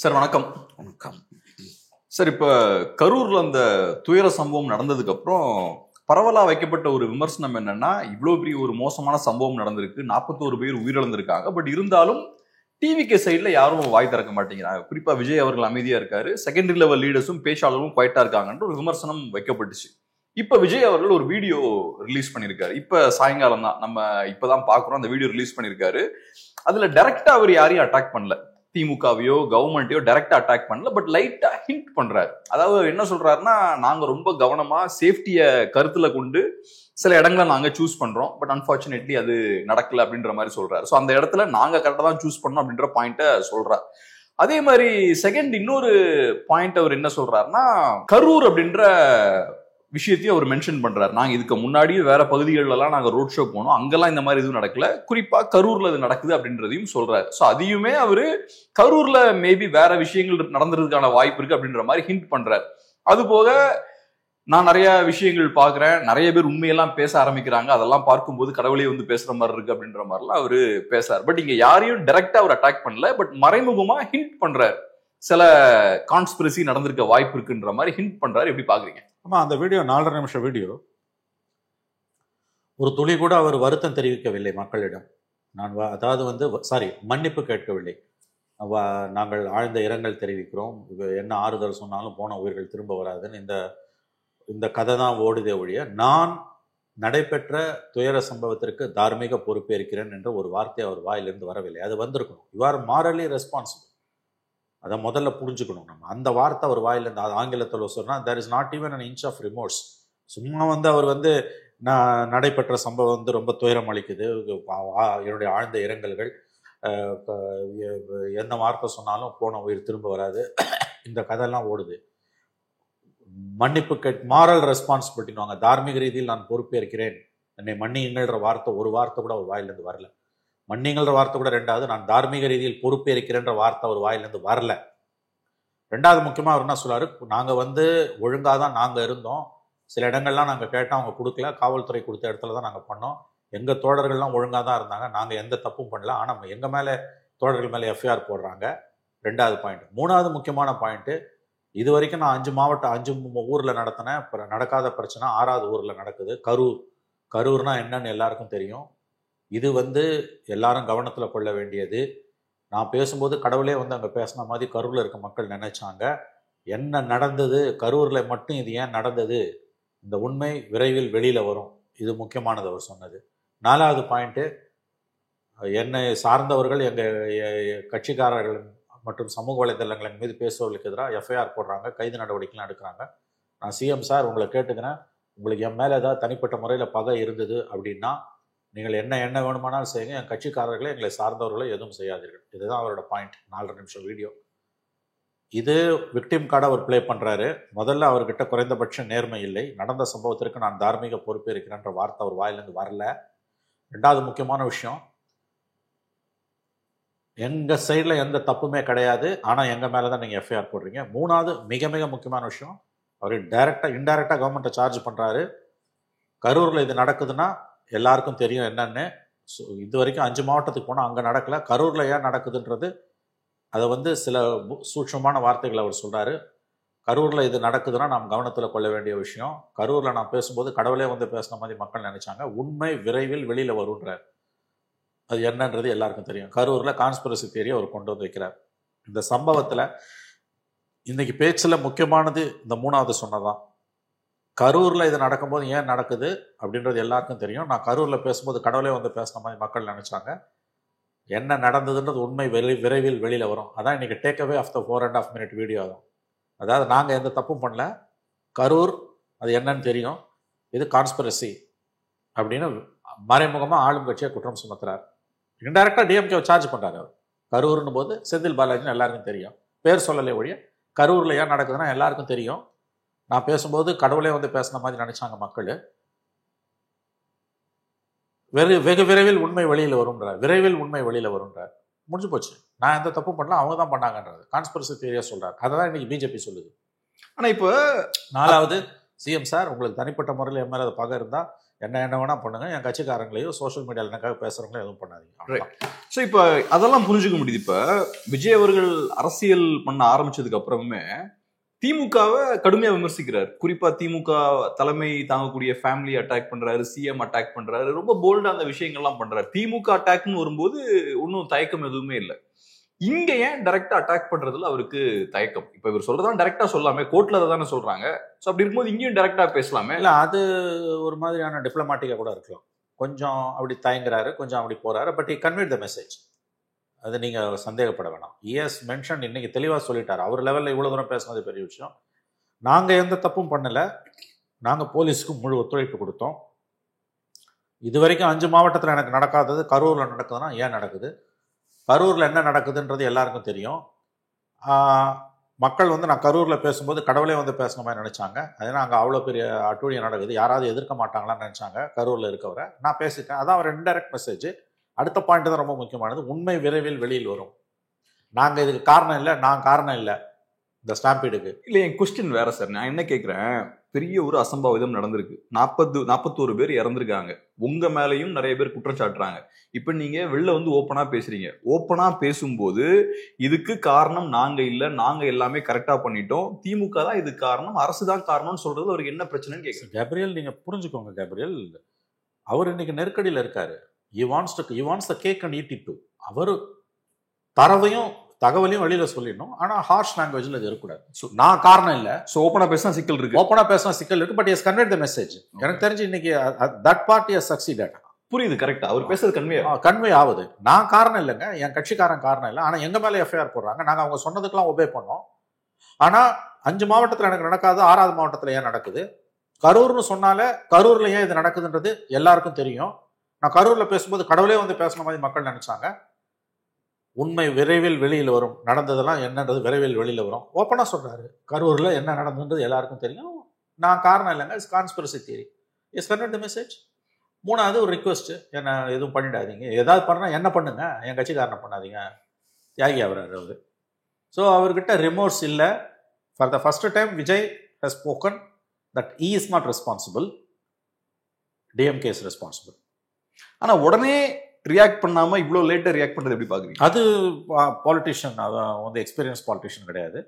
Sir வணக்கம். வணக்கம் sir, இப்போ கரூர்ல அந்த துயர சம்பவம் நடந்ததுக்கு அப்புறம் பரவலா வைக்கப்பட்ட ஒரு விமர்சனம் என்னன்னா, இவ்வளோ பெரிய ஒரு மோசமான சம்பவம் நடந்திருக்கு, 41 பேர் உயிரிழந்திருக்காங்க. பட் இருந்தாலும் டிவிகே சைட்ல யாரும் வாய் திறக்க மாட்டேங்கிறாங்க. குறிப்பா விஜய் அவர்கள் அமைதியா இருக்காரு, செகண்டரி லெவல் லீடர்ஸும் பேச்சாளரும் குவைட்டா இருக்காங்கன்ற ஒரு விமர்சனம் வைக்கப்பட்டுச்சு. இப்ப விஜய் அவர்கள் ஒரு வீடியோ ரிலீஸ் பண்ணியிருக்காரு. இப்ப சாயங்காலம் தான் நம்ம இப்பதான் பாக்குறோம். அந்த வீடியோ ரிலீஸ் பண்ணியிருக்காரு. அதுல டைரக்டா அவர் யாரையும் அட்டாக் பண்ணல, திமுகவையோ கவர்மெண்ட்டையோ டைரக்டா அட்டாக் பண்ணல. பட் லைட்டா ஹிண்ட் பண்றாரு. அதாவது என்ன சொல்றாருன்னா, நாங்க ரொம்ப கவனமா சேஃப்டிய கருத்துல கொண்டு சில இடங்களை நாங்க சூஸ் பண்றோம், பட் அன்பார்ச்சுனேட்லி அது நடக்கல அப்படின்ற மாதிரி சொல்றாரு. ஸோ அந்த இடத்துல நாங்க கரெக்டா தான் சூஸ் பண்ணோம் அப்படின்ற பாயிண்ட்டை சொல்றாரு. அதே மாதிரி செகண்ட் இன்னொரு பாயிண்ட் அவர் என்ன சொல்றாருன்னா, கரூர் அப்படின்ற விஷயத்தையும் அவர் மென்ஷன் பண்றாரு. நாங்க இதுக்கு முன்னாடியே வேற பகுதிகளெல்லாம் நாங்க ரோட் ஷோ போனோம், அங்கெல்லாம் இந்த மாதிரி எதுவும் நடக்கல, குறிப்பா கரூர்ல இது நடக்குது அப்படின்றதையும் சொல்றாரு. ஸோ அதையுமே அவரு கரூர்ல மேபி வேற விஷயங்கள் நடந்துறதுக்கான வாய்ப்பு இருக்கு அப்படின்ற மாதிரி ஹிண்ட் பண்றாரு. அது போக நான் நிறைய விஷயங்கள் பாக்குறேன், நிறைய பேர் உண்மையெல்லாம் பேச ஆரம்பிக்கிறாங்க, அதெல்லாம் பார்க்கும்போது கடவுளே வந்து பேசுற மாதிரி இருக்கு அப்படின்ற மாதிரிலாம் அவரு பேசுறாரு. பட் இங்க யாரையும் டைரக்டா அவர் அட்டாக் பண்ணல, பட் மறைமுகமா ஹிண்ட் பண்றாரு, சில கான்ஸ்பிரசி நடந்திருக்க வாய்ப்பு இருக்குன்ற மாதிரி ஹிண்ட் பண்றாரு. எப்படி பாக்குறீங்க? ஆமா, அந்த வீடியோ 4.5 நிமிஷம் வீடியோ. ஒரு துளி கூட அவர் வருத்தம் தெரிவிக்கவில்லை மக்களிடம். அதாவது மன்னிப்பு கேட்கவில்லை. நாங்கள் ஆழ்ந்த இரங்கல் தெரிவிக்கிறோம், என்ன ஆறுதல் சொன்னாலும் போன உயிர்கள் திரும்ப வராதுன்னு இந்த கதை தான் ஓடுதே ஒழிய, நான் நடைபெற்ற துயர சம்பவத்திற்கு தார்மீக பொறுப்பேற்கிறேன் என்ற ஒரு வார்த்தை அவர் வாயிலிருந்து வரவில்லை. அது வந்திருக்கணும். You are morally responsible. அதை முதல்ல புரிஞ்சுக்கணும். நம்ம அந்த வார்த்தை அவர் வாயிலிருந்து, அது ஆங்கிலத்தில் சொன்னால் there is not even an inch of remorse. சும்மா அவர் நான் நடைபெற்ற சம்பவம் ரொம்ப துயரம் அளிக்குது, என்னுடைய ஆழ்ந்த இரங்கல்கள், எந்த வார்த்தை சொன்னாலும் போன உயிர் திரும்ப வராது, இந்த கதையெல்லாம் ஓடுது. மன்னிப்பு மாரல் ரெஸ்பான்சிபிலிட்டின்னு, தார்மீக ரீதியில் நான் பொறுப்பேற்கிறேன், என்னை மன்னிங்கள்ன்ற வார்த்தை ஒரு வார்த்தை கூட அவர் வாயிலிருந்து வரல. மன்னிங்கள்ன்ற வார்த்தை கூட ரெண்டாவது, நான் தார்மீக ரீதியில் பொறுப்பேற்கிறேன்ற வார்த்தை அவர் வாயிலிருந்து வரல. ரெண்டாவது முக்கியமாக அவர் என்ன சொல்றாரு, நாங்கள் ஒழுங்காக தான் நாங்கள் இருந்தோம், சில இடங்கள்லாம் நாங்கள் கேட்டோம், அவங்க கொடுக்கல, காவல்துறை கொடுத்த இடத்துல தான் நாங்கள் பண்ணோம், எங்கள் தோழர்கள்லாம் ஒழுங்காக தான் இருந்தாங்க, நாங்கள் எந்த தப்பும் பண்ணல, ஆனால் எங்கள் மேலே தோழர்கள் மேலே எஃப்ஐஆர் போடுறாங்க. ரெண்டாவது பாயிண்ட். மூணாவது முக்கியமான பாயிண்ட்டு, இது வரைக்கும் நான் 5 ஊரில் நடத்தினேன், நடக்காத பிரச்சனை 6வது ஊரில் நடக்குது. கரூர்னா என்னன்னு எல்லாருக்கும் தெரியும். இது எல்லாரும் கவனத்தில் கொள்ள வேண்டியது. நான் பேசும்போது கடவுளே அங்கே பேசின மாதிரி கரூரில் இருக்க மக்கள் நினைச்சாங்க. என்ன நடந்தது, கரூரில் மட்டும் இது ஏன் நடந்தது, இந்த உண்மை விரைவில் வெளியில் வரும். இது முக்கியமானது அவர் சொன்னது. 4வது பாயிண்ட்டு, என்னை சார்ந்தவர்கள் எங்கள் கட்சிக்காரர்கள் மற்றும் சமூக வலைதளங்களின் மீது பேசுபவர்களுக்கு எதிராக எஃப்ஐஆர் போடுறாங்க, கைது நடவடிக்கைலாம் எடுக்கிறாங்க. நான் சிஎம் சார் உங்களை கேட்டுக்கிறேன், உங்களுக்கு என் மேலே ஏதாவது தனிப்பட்ட முறையில் பகை இருந்தது அப்படின்னா நீங்கள் என்ன வேணுமானாலும் செய்யுங்க, என் கட்சிக்காரர்களே எங்களை சார்ந்தவர்களே எதுவும் செய்யாதீர்கள். இதுதான் அவரோட பாயிண்ட். 4.5 நிமிஷம் வீடியோ. இது விக்டிம் கார்டை அவர் ப்ளே பண்ணுறாரு. முதல்ல அவர்கிட்ட குறைந்தபட்ச நேர்மை இல்லை. நடந்த சம்பவத்திற்கு நான் தார்மீக பொறுப்பேற்கிறேன்ற வார்த்தை அவர் வாயிலிருந்து வரல. ரெண்டாவது முக்கியமான விஷயம், எங்கள் சைடில் எந்த தப்புமே கிடையாது, ஆனால் எங்கள் மேலே தான் நீங்கள் எஃப்ஐஆர் போடுறீங்க. மூணாவது மிக மிக முக்கியமான விஷயம், அவர் இன்டைரக்டாக கவர்மெண்ட்டை சார்ஜ் பண்ணுறாரு. கரூரில் இது நடக்குதுன்னா எல்லாருக்கும் தெரியும் என்னன்னு. ஸோ இது வரைக்கும் 5 மாவட்டத்துக்கு போனால் அங்கே நடக்கலை, கரூரில் ஏன் நடக்குதுன்றது அதை சில சூட்சமான வார்த்தைகள் அவர் சொல்கிறாரு. கரூரில் இது நடக்குதுன்னா நாம் கவனத்தில் கொள்ள வேண்டிய விஷயம். கரூரில் நான் பேசும்போது கடவுளே பேசின மாதிரி மக்கள் நினைச்சாங்க, உண்மை விரைவில் வெளியில் வருன்றார். அது என்னன்றது எல்லாருக்கும் தெரியும். கரூரில் கான்ஸ்பிரசி தியரி அவர் கொண்டு வைக்கிறார். இந்த சம்பவத்தில் இன்னைக்கு பேச்சில் முக்கியமானது இந்த 3வது சொன்னதான். கரூரில் இது நடக்கும்போது ஏன் நடக்குது அப்படின்றது எல்லாருக்கும் தெரியும். நான் கரூரில் பேசும்போது கடவுளே பேசின மாதிரி மக்கள் நினைச்சாங்க. என்ன நடந்ததுன்றது உண்மை விரைவில் வெளியில் வரும். அதான் இன்னைக்கு take away of the 4.5 minute video ஆகும். அதாவது நாங்கள் எந்த தப்பும் பண்ணல, கரூர் அது என்னன்னு தெரியும், இது கான்ஸ்பிரசி அப்படின்னு மறைமுகமாக ஆளும் கட்சியை குற்றம் சுமத்துறார். இன்டைரக்டாக டிஎம்கே சார்ஜ் பண்ணுறாரு. அவர் கரூர்னு போது செந்தில் பாலாஜின்னு எல்லாருக்கும் தெரியும், பேர் சொல்லலை ஒழிய கரூரில் ஏன் நடக்குதுன்னா எல்லாருக்கும் தெரியும். நான் பேசும்போது கடவுளே பேசின மாதிரி நினைச்சாங்க மக்கள். வெகு விரைவில் உண்மை வெளியில் வரும்ன்றார். விரைவில் உண்மை வெளியில் வரும்ன்றார். முடிஞ்சு போச்சு. நான் எந்த தப்பும் பண்ணல, அவங்க தான் பண்ணாங்கன்றது கான்ஸ்பிரசி தியரியா சொல்றாரு. அதை தான் இன்னைக்கு பிஜேபி சொல்லுது. ஆனால் இப்போ 4வது சிஎம் சார் உங்களுக்கு தனிப்பட்ட முறையில் என் மேலே அது பகை இருந்தால் என்ன வேணா பண்ணுங்க, என் கட்சிக்காரங்களையோ சோஷியல் மீடியாவில் எனக்காக பேசுகிறவங்களோ எதுவும் பண்ணாதீங்க. ஸோ இப்போ அதெல்லாம் புரிஞ்சுக்க முடியுது. இப்போ விஜய் அவர்கள் அரசியல் பண்ண ஆரம்பிச்சதுக்கு அப்புறமே திமுகவை கடுமையா விமர்சிக்கிறார். குறிப்பா திமுக தலைமை தாங்கக்கூடிய ஃபேமிலி அட்டாக் பண்றாரு, சிஎம் அட்டாக் பண்றாரு, ரொம்ப போல்டா அந்த விஷயங்கள்லாம் பண்றாரு. திமுக அட்டாக்னு வரும்போது ஒன்றும் தயக்கம் எதுவுமே இல்லை. இங்க ஏன் டைரக்டா அட்டாக் பண்றதுல அவருக்கு தயக்கம்? இப்ப இவர் சொல்றதான் டைரக்டா சொல்லாமே, கோர்ட்ல தானே சொல்றாங்க. ஸோ அப்படி இருக்கும்போது இங்கேயும் டைரக்டா பேசலாமே. இல்லை, அது ஒரு மாதிரியான டிப்ளமேட்டிக்கா கூட இருக்கலாம். கொஞ்சம் அப்படி தயங்குறாரு, கொஞ்சம் அப்படி போறாரு. But he conveyed the message. அது நீங்க சந்தேகப்பட வேணாம். எஸ் மென்ஷன் இன்னைக்கு தெளிவாக சொல்லிட்டாரு. அவர் லெவலில் இவ்வளோ தூரம் பேசுனது பெரிய விஷயம். நாங்கள் எந்த தப்பும் பண்ணலை, நாங்கள் போலீஸுக்கு முழு ஒத்துழைப்பு கொடுத்தோம். இது வரைக்கும் 5 மாவட்டத்தில் எனக்கு நடக்காதது கரூரில் நடக்குதுன்னா ஏன் நடக்குது, கரூரில் என்ன நடக்குதுன்றது எல்லாருக்கும் தெரியும். மக்கள் நான் கரூரில் பேசும்போது கடவுளே பேசுன மாதிரி நினச்சாங்க. அதனால் அங்கே அவ்வளோ பெரிய அட்டூழியம் நடக்குது, யாராவது எதிர்க்க மாட்டாங்களான்னு நினச்சாங்க. கரூரில் இருக்கவரை நான் பேசிட்டேன். அதான் ஒரு இன்டைரக்ட் மெசேஜ். அடுத்த பாயிண்ட் தான் ரொம்ப முக்கியமானது. உண்மை விரைவில் வெளியில் வரும். நாங்கள் இதுக்கு காரணம் இல்லை, நான் காரணம் இல்லை இந்த ஸ்டாம்பீடுக்கு. இல்லை, என் கொஸ்டின் வேற சார். நான் என்ன கேட்குறேன், பெரிய ஒரு அசம்பாவிதம் நடந்திருக்கு. 41 பேர் இறந்துருக்காங்க. உங்க மேலையும் நிறைய பேர் குற்றம் சாட்டுறாங்க. இப்ப நீங்க வெளில ஓப்பனா பேசுறீங்க. ஓப்பனா பேசும்போது இதுக்கு காரணம் நாங்க இல்ல, நாங்க எல்லாமே கரெக்டா பண்ணிட்டோம், திமுக தான் இதுக்கு காரணம், அரசு தான் காரணம்னு சொல்றது அவருக்கு என்ன பிரச்சனைன்னு கேட்குறேன். கேப்ரியல், நீங்க புரிஞ்சுக்கோங்க கேப்ரியல், அவர் இன்னைக்கு நெருக்கடியில் இருக்காரு. he wants the cake and eat it too. அவர் தரவையும் தகவலையும் வெளியில சொல்லிடணும். ஆனா ஹார்ஷ் லாங்குவேஜ்ல இது இருக்கக்கூடாது. நான் காரணம் இல்லை. ஸோ ஓப்பனா பேசினா சிக்கல் இருக்கு, ஓப்பனா பேசினா சிக்கல் இருக்கு. But he has conveyed the message. எனக்கு தெரிஞ்சு இன்னைக்கு that party has succeeded. புரியுது, கரெக்டா அவர் பேசுறது கன்வே ஆகுது. நான் காரணம் இல்லைங்க, என் கட்சிக்காரன் காரணம் இல்லை. ஆனா எங்க மேல எஃப்ஐஆர் போடுறாங்க, நாங்க அவங்க சொன்னதுக்கெல்லாம் ஒபே பண்ணோம். ஆனா 5 மாவட்டத்தில் எனக்கு நடக்காது, 6வது மாவட்டத்தில் ஏன் நடக்குது? கரூர்னு சொன்னால கரூர்ல ஏன் இது நடக்குதுன்றது எல்லாருக்கும் தெரியும். நான் கரூர்ல பேசும்போது கடவுளே பேசுன மாதிரி மக்கள் நினைச்சாங்க. உண்மை விரைவில் வெளியில் வரும். நடந்ததெல்லாம் என்னன்றது விரைவில் வெளியில் வரும். ஓப்பனா சொல்றாரு, கரூர்ல என்ன நடந்ததுன்றது எல்லாருக்கும் தெரியும். நான் காரணம் இல்லைங்க, it's conspiracy theory. Is convert the message. 3வது ஒரு ரிக்வெஸ்ட், என்ன எதுவும் பண்ணிடாதீங்க, ஏதாவது பண்ணா என்ன பண்ணுங்க, என் கட்சிக்காரனை பண்ணாதீங்க. தியாகி அவரார் அவரு. ஸோ அவர்கிட்ட ரிமோர்ஸ் இல்லை. For the first time Vijay has spoken that he is not responsible, DMK is responsible. ஆனா உடனே ரியாக்ட் பண்ணாம இவ்வளோ லேட்டா ரியாக்ட் பண்றது எப்படி பாக்குறீங்க? அது பாலிட்டிஷியன், எக்ஸ்பீரியன்ஸ் பாலிட்டிஷியன் கிடையாது,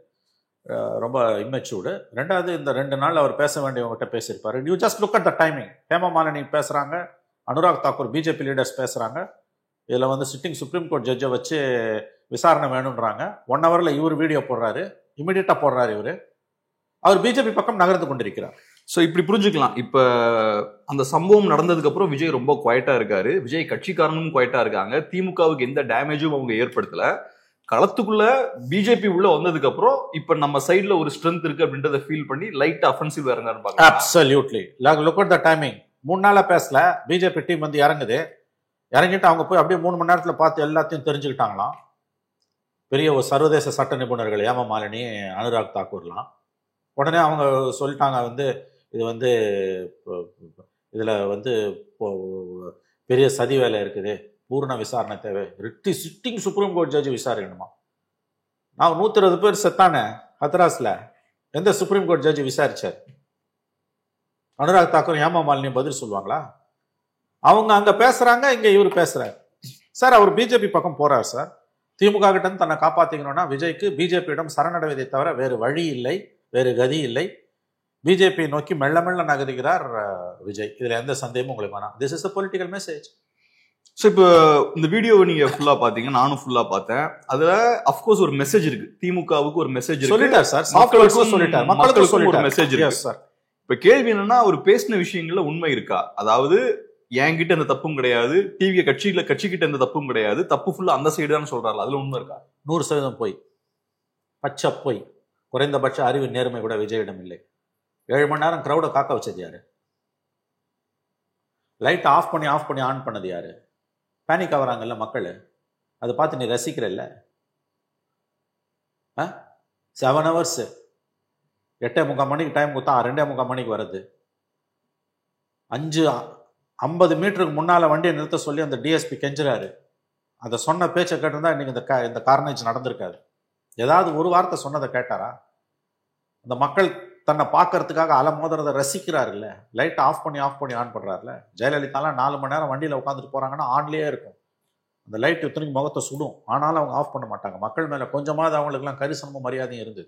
ரொம்ப இம்மெச்சூர்டு. 2வது இந்த 2 நாள் அவர் பேச வேண்டியவங்ககிட்ட பேசியிருப்பாரு. You just look at the timing. Hemamalini பேசுறாங்க, அனுராக் தாக்கூர் பிஜேபி லீடர்ஸ் பேசுறாங்க. இதுல சிட்டிங் சுப்ரீம் கோர்ட் ஜட்ஜை வச்சு விசாரணை வேணும்ன்றாங்க. 1 ஹவர்ல இவர் வீடியோ போடுறாரு, இமிடியேட்டா போடுறாரு இவரு. அவர் பிஜேபி பக்கம் நகர்ந்து கொண்டிருக்கிறார். ஸோ இப்படி புரிஞ்சுக்கலாம். இப்போ அந்த சம்பவம் நடந்ததுக்கு அப்புறம் விஜய் ரொம்ப குவைட்டா இருக்காரு, விஜய் கட்சிக்காரனும் குவைட்டா இருக்காங்க. திமுகவுக்கு எந்த டேமேஜும் அவங்க ஏற்படுத்தல. களத்துக்குள்ள பிஜேபி உள்ள வந்ததுக்கு அப்புறம் இப்ப நம்ம சைடுல ஒரு ஸ்ட்ரென்த் இருக்கு அப்படின்றத ஃபீல் பண்ணி லைட் அஃபென்சிவ் இறங்காரு பாருங்க. Absolutely. Look at the timing. 3 நாளா பேசல, பிஜேபி டீம் இறங்குது. இறங்கிட்டு அவங்க போய் அப்படியே 3 மணி நேரத்துல பார்த்து எல்லாத்தையும் தெரிஞ்சுக்கிட்டாங்களாம். பெரிய ஒரு சர்வதேச சட்ட நிபுணர்கள் ஹேமமாலினி, அனுராக் தாக்கூர்லாம். உடனே அவங்க சொல்லிட்டாங்க, இது இதுல பெரிய சதி வேலை இருக்குது, பூர்ண விசாரணை தேவை, சிட்டிங் சுப்ரீம் கோர்ட் ஜட்ஜ் விசாரிக்கணுமா? நான் 120 பேர் செத்தானே ஹத்ராஸ்ல, எந்த சுப்ரீம் கோர்ட் ஜட்ஜ் விசாரிச்சார்? அனுராக் தாக்கூர் ஹேமமாலினி பதில் சொல்லுவாங்களா? அவங்க அங்க பேசுறாங்க, இங்க இவர் பேசுறாரு. சார் அவர் பிஜேபி பக்கம் போறாரு சார். திமுக கிட்ட இருந்து தன்னை காப்பாத்திக்கணும்னா விஜய்க்கு பிஜேபியிடம் சரணடைவதை தவிர வேறு வழி இல்லை, வேறு கதி இல்லை. பிஜேபி நோக்கி மெல்ல மெல்ல நகருகிறார் விஜய். இதுல எந்த சந்தேகமும் உங்களுக்கு வேணாம். This is a political message. So இப்போ இந்த வீடியோவை நீங்க ஃபுல்லா பாத்தீங்க, நானும் ஃபுல்லா பார்த்தேன். அதுல அஃப்கோர்ஸ் ஒரு மெசேஜ் இருக்கு, திமுகவுக்கு ஒரு மெசேஜ் இருக்கு, சொல்லிட்டார் சார், மக்களுக்கும் சொல்லிட்டார், மக்களுக்கும் ஒரு மெசேஜ் இருக்கு சார். இப்ப கேள்வி என்னன்னா, அவர் பேசின விஷயங்கள்ல உண்மை இருக்கா? அதாவது என்கிட்ட எந்த தப்பும் கிடையாது, டிவி கட்சிக்கிட்ட எந்த தப்பும் கிடையாது, தப்பு ஃபுல்லா அந்த சைடு தான் சொல்றாரு, அதுல உண்மை இருக்கா? 100% போய், பச்சை போய். குறைந்தபட்ச அறிவு நேர்மை கூட விஜயிடம் இல்லை. 7 மணி நேரம் கிரௌட காக்க வச்சது யாரு? லைட் ஆஃப் பண்ணி ஆன் பண்ணது யாரு? பேனிக் ஆகுறாங்கல்ல மக்கள், அதை பார்த்து நீ ரசிக்கிறல்ல. 7 hours 8:45 மணிக்கு டைம் கொடுத்தா 2:45 மணிக்கு வருது. 50 மீட்டருக்கு முன்னால வண்டியை நிறுத்த சொல்லி அந்த டிஎஸ்பி கெஞ்சுறாரு. அதை சொன்ன பேச்சை கேட்டிருந்தா இன்னைக்கு இந்த கார்னேஜ் நடந்திருக்காது. ஏதாவது ஒரு வார்த்தை சொன்னதை கேட்டாரா? அந்த மக்கள் தன்னை பார்க்கறதுக்காக அலமோதுறதை ரசிக்கிறாருல்ல, லைட்டை ஆஃப் பண்ணி ஆன் பண்ணுறாருல. ஜெயலலிதாலாம் 4 மணி நேரம் வண்டியில் உட்காந்துட்டு போகிறாங்கன்னா ஆன்லேயே இருக்கும். அந்த லைட் இத்தனைக்கு முகத்தை சுடும், ஆனாலும் அவங்க ஆஃப் பண்ண மாட்டாங்க. மக்கள் மேலே கொஞ்சமாவது அவங்களுக்குலாம் கரிசனமும் மரியாதையும் இருந்து.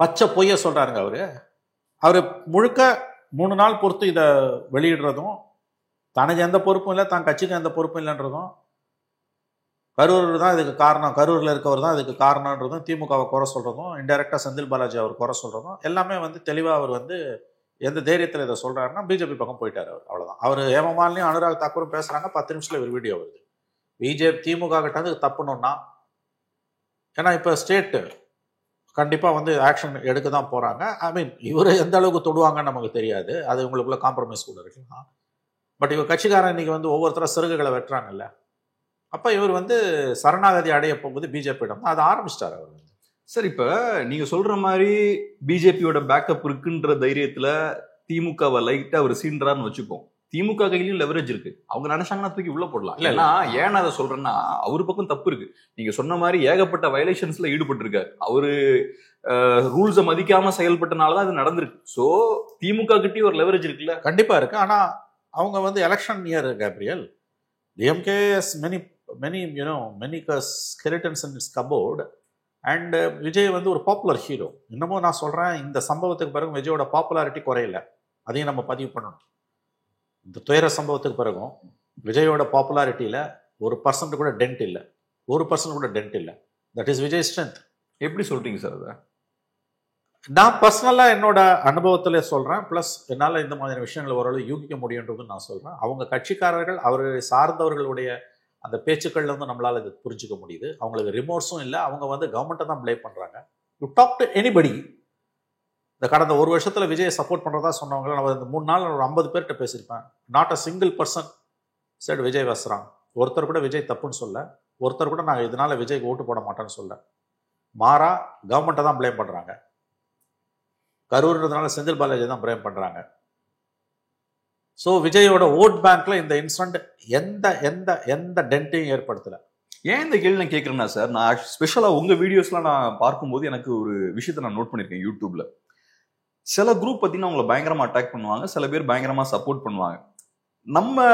பச்சை பொய்ய சொல்கிறாருங்க அவர் முழுக்க 3 நாள் பொறுத்து இதை வெளியிடுறதும், தனக்கு எந்த பொறுப்பும் இல்லை, தான் கட்சிக்கு எந்த பொறுப்பும் இல்லைன்றதும், கரூர் தான் இதுக்கு காரணம், கரூரில் இருக்கவர் தான் இதுக்கு காரணன்றதும், திமுகவை குறை சொல்கிறதும், இன்டெரக்டாக செந்தில் பாலாஜி அவர் குறை சொல்கிறதும் எல்லாமே தெளிவாக அவர் எந்த தைரியத்தில் இதை சொல்கிறாருன்னா பிஜேபி பக்கம் போயிட்டார் அவர். அவ்வளோதான். அவர் ஹேமமாலினியும் அனுராக் தாக்கூரும் பேசுகிறாங்க, 10 நிமிஷத்தில் ஒரு வீடியோ வருது. பிஜேபி திமுக கிட்ட அது தப்புணுன்னா, ஏன்னா இப்போ ஸ்டேட்டு கண்டிப்பாக ஆக்ஷன் எடுக்க தான் போகிறாங்க. ஐ மீன் இவர் எந்த அளவுக்கு தொடுவாங்கன்னு நமக்கு தெரியாது, அது உங்களுக்குள்ள காம்ப்ரமைஸ் கூட இருக்குன்னா. பட் இவர் கட்சிக்காரன் இன்னைக்கு ஒவ்வொருத்தர சிறுகுகளை வெட்டுறாங்கல்ல. அப்போ இவர் சரணாகதி அடைய போகுது பிஜேபியிடம், அதை ஆரம்பிச்சிட்டார் அவர். சார், இப்போ நீங்க சொல்ற மாதிரி பிஜேபியோட பேக்கப் இருக்குன்ற தைரியத்துல திமுகவை லைட்டா அவர் சீன்றாருன்னு வச்சுப்போம். திமுக கையிலும் லெவரேஜ் இருக்கு, அவங்க நினைச்சாங்கன்னா தூக்கி உள்ள போடலாம். இல்லைன்னா ஏன் அதை சொல்றேன்னா, அவர் பக்கம் தப்பு இருக்கு. நீங்க சொன்ன மாதிரி ஏகப்பட்ட வயலேஷன்ஸ்ல ஈடுபட்டு இருக்காரு. அவரு ரூல்ஸை மதிக்காம செயல்பட்டனாலதான் அது நடந்திருக்கு. சோ திமுக கிட்டே ஒரு லெவரேஜ் இருக்குல்ல. கண்டிப்பா இருக்கு. ஆனா அவங்க election year Gabriel, DMK has many skeletons in its cupboard. And Vijay ஒரு பாப்புலர் ஹீரோ. இன்னமும் நான் சொல்றேன், இந்த சம்பவத்துக்கு பிறகு விஜயோட பாப்புலாரிட்டி குறையல, அதையும் நம்ம பதிவு பண்ணணும். இந்த துயர சம்பவத்துக்கு பிறகும் விஜயோட பாப்புலாரிட்டியில 1% கூட டென்ட் இல்லை, 1% கூட டென்ட் இல்லை. That is Vijay strength. எப்படி சொல்றீங்க சார் அதை? நான் பர்சனலாக என்னோட அனுபவத்தில் சொல்கிறேன், ப்ளஸ் என்னால் இந்த மாதிரி விஷயங்களை ஓரளவு யூகிக்க முடியுன்றது நான் சொல்கிறேன். அவங்க கட்சிக்காரர்கள், அவரை சார்ந்தவர்களுடைய அந்த பேச்சுக்கள்ல நம்மளால் இது புரிஞ்சுக்க முடியுது. அவங்களுக்கு ரிமோர்ஸும் இல்லை, அவங்க கவர்மெண்ட்டை தான் ப்ளே பண்ணுறாங்க. You talk to anybody. இந்த கடந்த 1 வருஷத்தில் விஜயை சப்போர்ட் பண்ணுறதா சொன்னவங்க நான் இந்த 3 நாள் ஒரு 50 பேர்கிட்ட பேசியிருப்பேன். Not a single person side Vijay வசுறான். ஒருத்தர் கூட விஜய் தப்புன்னு சொல்ல, ஒருத்தர் கூட நான் இதனால விஜய்க்கு ஓட்டு போட மாட்டேன்னு சொல்ல. மாறா கவர்மெண்ட்டை தான் ப்ளேம் பண்ணுறாங்க. கரூர்ன்றதுனால செந்தில் பாலாஜி தான் ப்ளேம் பண்ணுறாங்க. ஸோ விஜயோட ஓட் பேங்க்ல இந்த இன்சிடென்ட் எந்த எந்த எந்த டென்ட்டையும் ஏற்படுத்தலை. ஏன் இந்த கேள்வி நான் கேட்குறேன்னா சார், நான் ஸ்பெஷலாக உங்கள் வீடியோஸ்லாம் நான் பார்க்கும்போது எனக்கு ஒரு விஷயத்தை நான் நோட் பண்ணியிருக்கேன். யூடியூப்ல சில குரூப் பார்த்தீங்கன்னா அவங்களை பயங்கரமாக அட்டாக் பண்ணுவாங்க, சில பேர் பயங்கரமாக சப்போர்ட் பண்ணுவாங்க. நம்ம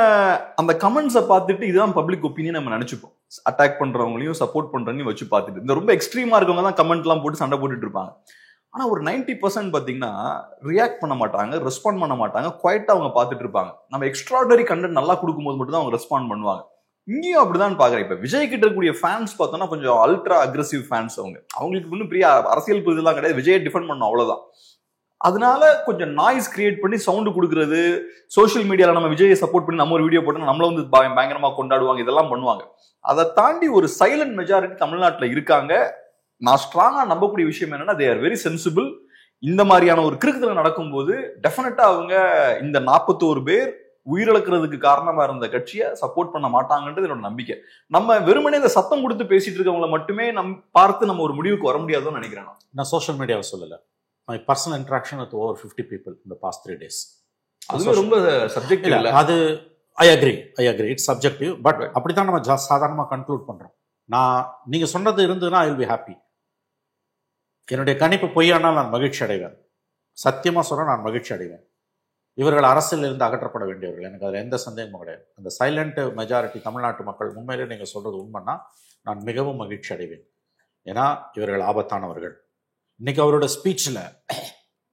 அந்த கமெண்ட்ஸை பார்த்துட்டு இதுதான் பப்ளிக் ஒப்பீனியன் நம்ம நினச்சிப்போம். அட்டாக் பண்ணுறவங்களையும் சப்போர்ட் பண்ணுறவங்களையும் வச்சு பார்த்துட்டு இந்த ரொம்ப எக்ஸ்ட்ரீமாக இருக்கவங்க தான் கமெண்ட்லாம் போட்டு சண்டை போட்டுட்டு இருப்பாங்க. ஆனால் ஒரு 90% பார்த்தீங்கன்னா ரியாக்ட் பண்ண மாட்டாங்க, ரெஸ்பாண்ட் பண்ண மாட்டாங்க, குவைட்டாக அவங்க பார்த்துட்டு இருப்பாங்க. நம்ம எக்ஸ்ட்ராடனரி கண்டென்ட் நல்லா கொடுக்கும்போது மட்டும் தான் அவங்க ரெஸ்பாண்ட் பண்ணுவாங்க. இங்கேயும் அப்படிதான் பார்க்குறேன். இப்போ விஜய் கிட்ட இருக்கக்கூடிய ஃபேன்ஸ் பார்த்தோன்னா கொஞ்சம் அல்ட்ரா அக்ரெசிவ் ஃபேன்ஸ். அவங்களுக்கு இன்னும் பெரிய அரசியல் புரிதெல்லாம் கிடையாது, விஜயை டிஃபெண்ட் பண்ணணும் அவ்வளோதான். அதனால கொஞ்சம் நாய்ஸ் கிரியேட் பண்ணி சவுண்டு கொடுக்குறது, சோஷியல் மீடியாவில் நம்ம விஜயை சப்போர்ட் பண்ணி நம்ம ஒரு வீடியோ போட்டோம்னா நம்மள பயங்கரமாக கொண்டாடுவாங்க, இதெல்லாம் பண்ணுவாங்க. அதை தாண்டி ஒரு சைலண்ட் மெஜாரிட்டி தமிழ்நாட்டில் இருக்காங்க. நான் ஸ்ட்ராங்கா நம்பக்கூடிய விஷயம் என்னன்னா, தே ஆர் வெரி சென்சிபிள். இந்த மாதிரியான ஒரு கிறுக்குதல் நடக்கும்போது டெஃபினட்டா அவங்க இந்த 41 பேர் உயிரிழக்கிறதுக்கு காரணமா இருந்த கட்சியை சப்போர்ட் பண்ண மாட்டாங்கன்றது என்னோட நம்பிக்கை. நம்ம வெறுமனே இந்த சத்தம் கொடுத்து பேசிட்டு இருக்கவங்களை மட்டுமே பார்த்து நம்ம ஒரு முடிவுக்கு வர முடியாதுன்னு நினைக்கிறேன். நான் சோஷியல் மீடியாவை சொல்லல, my personal interaction with over 50 people in the past 3 days. அது ரொம்ப சப்ஜெக்டிவ் இல்ல. அது I agree it's subjective. But அப்படித்தான் நம்ம சாதாரணமாக கன்க்ளூட் பண்றோம். நீங்க சொன்னது இருந்ததுன்னா ஐ வில் பி ஹாப்பி. என்னுடைய கணிப்பு பொய்யானால் நான் மகிழ்ச்சி அடைவேன். சத்தியமா சொல்ல நான் மகிழ்ச்சி அடைவேன். இவர்கள் அரசியல் இருந்து அகற்றப்பட வேண்டியவர்கள், எனக்கு அதில் எந்த சந்தேகமும் கிடையாது. அந்த சைலண்ட் மெஜாரிட்டி தமிழ்நாட்டு மக்கள் உண்மையிலே நீங்க சொல்றது உண்மைன்னா நான் மிகவும் மகிழ்ச்சி அடைவேன். ஏன்னா இவர்கள் ஆபத்தானவர்கள். இன்னைக்கு அவரோட ஸ்பீச்சில்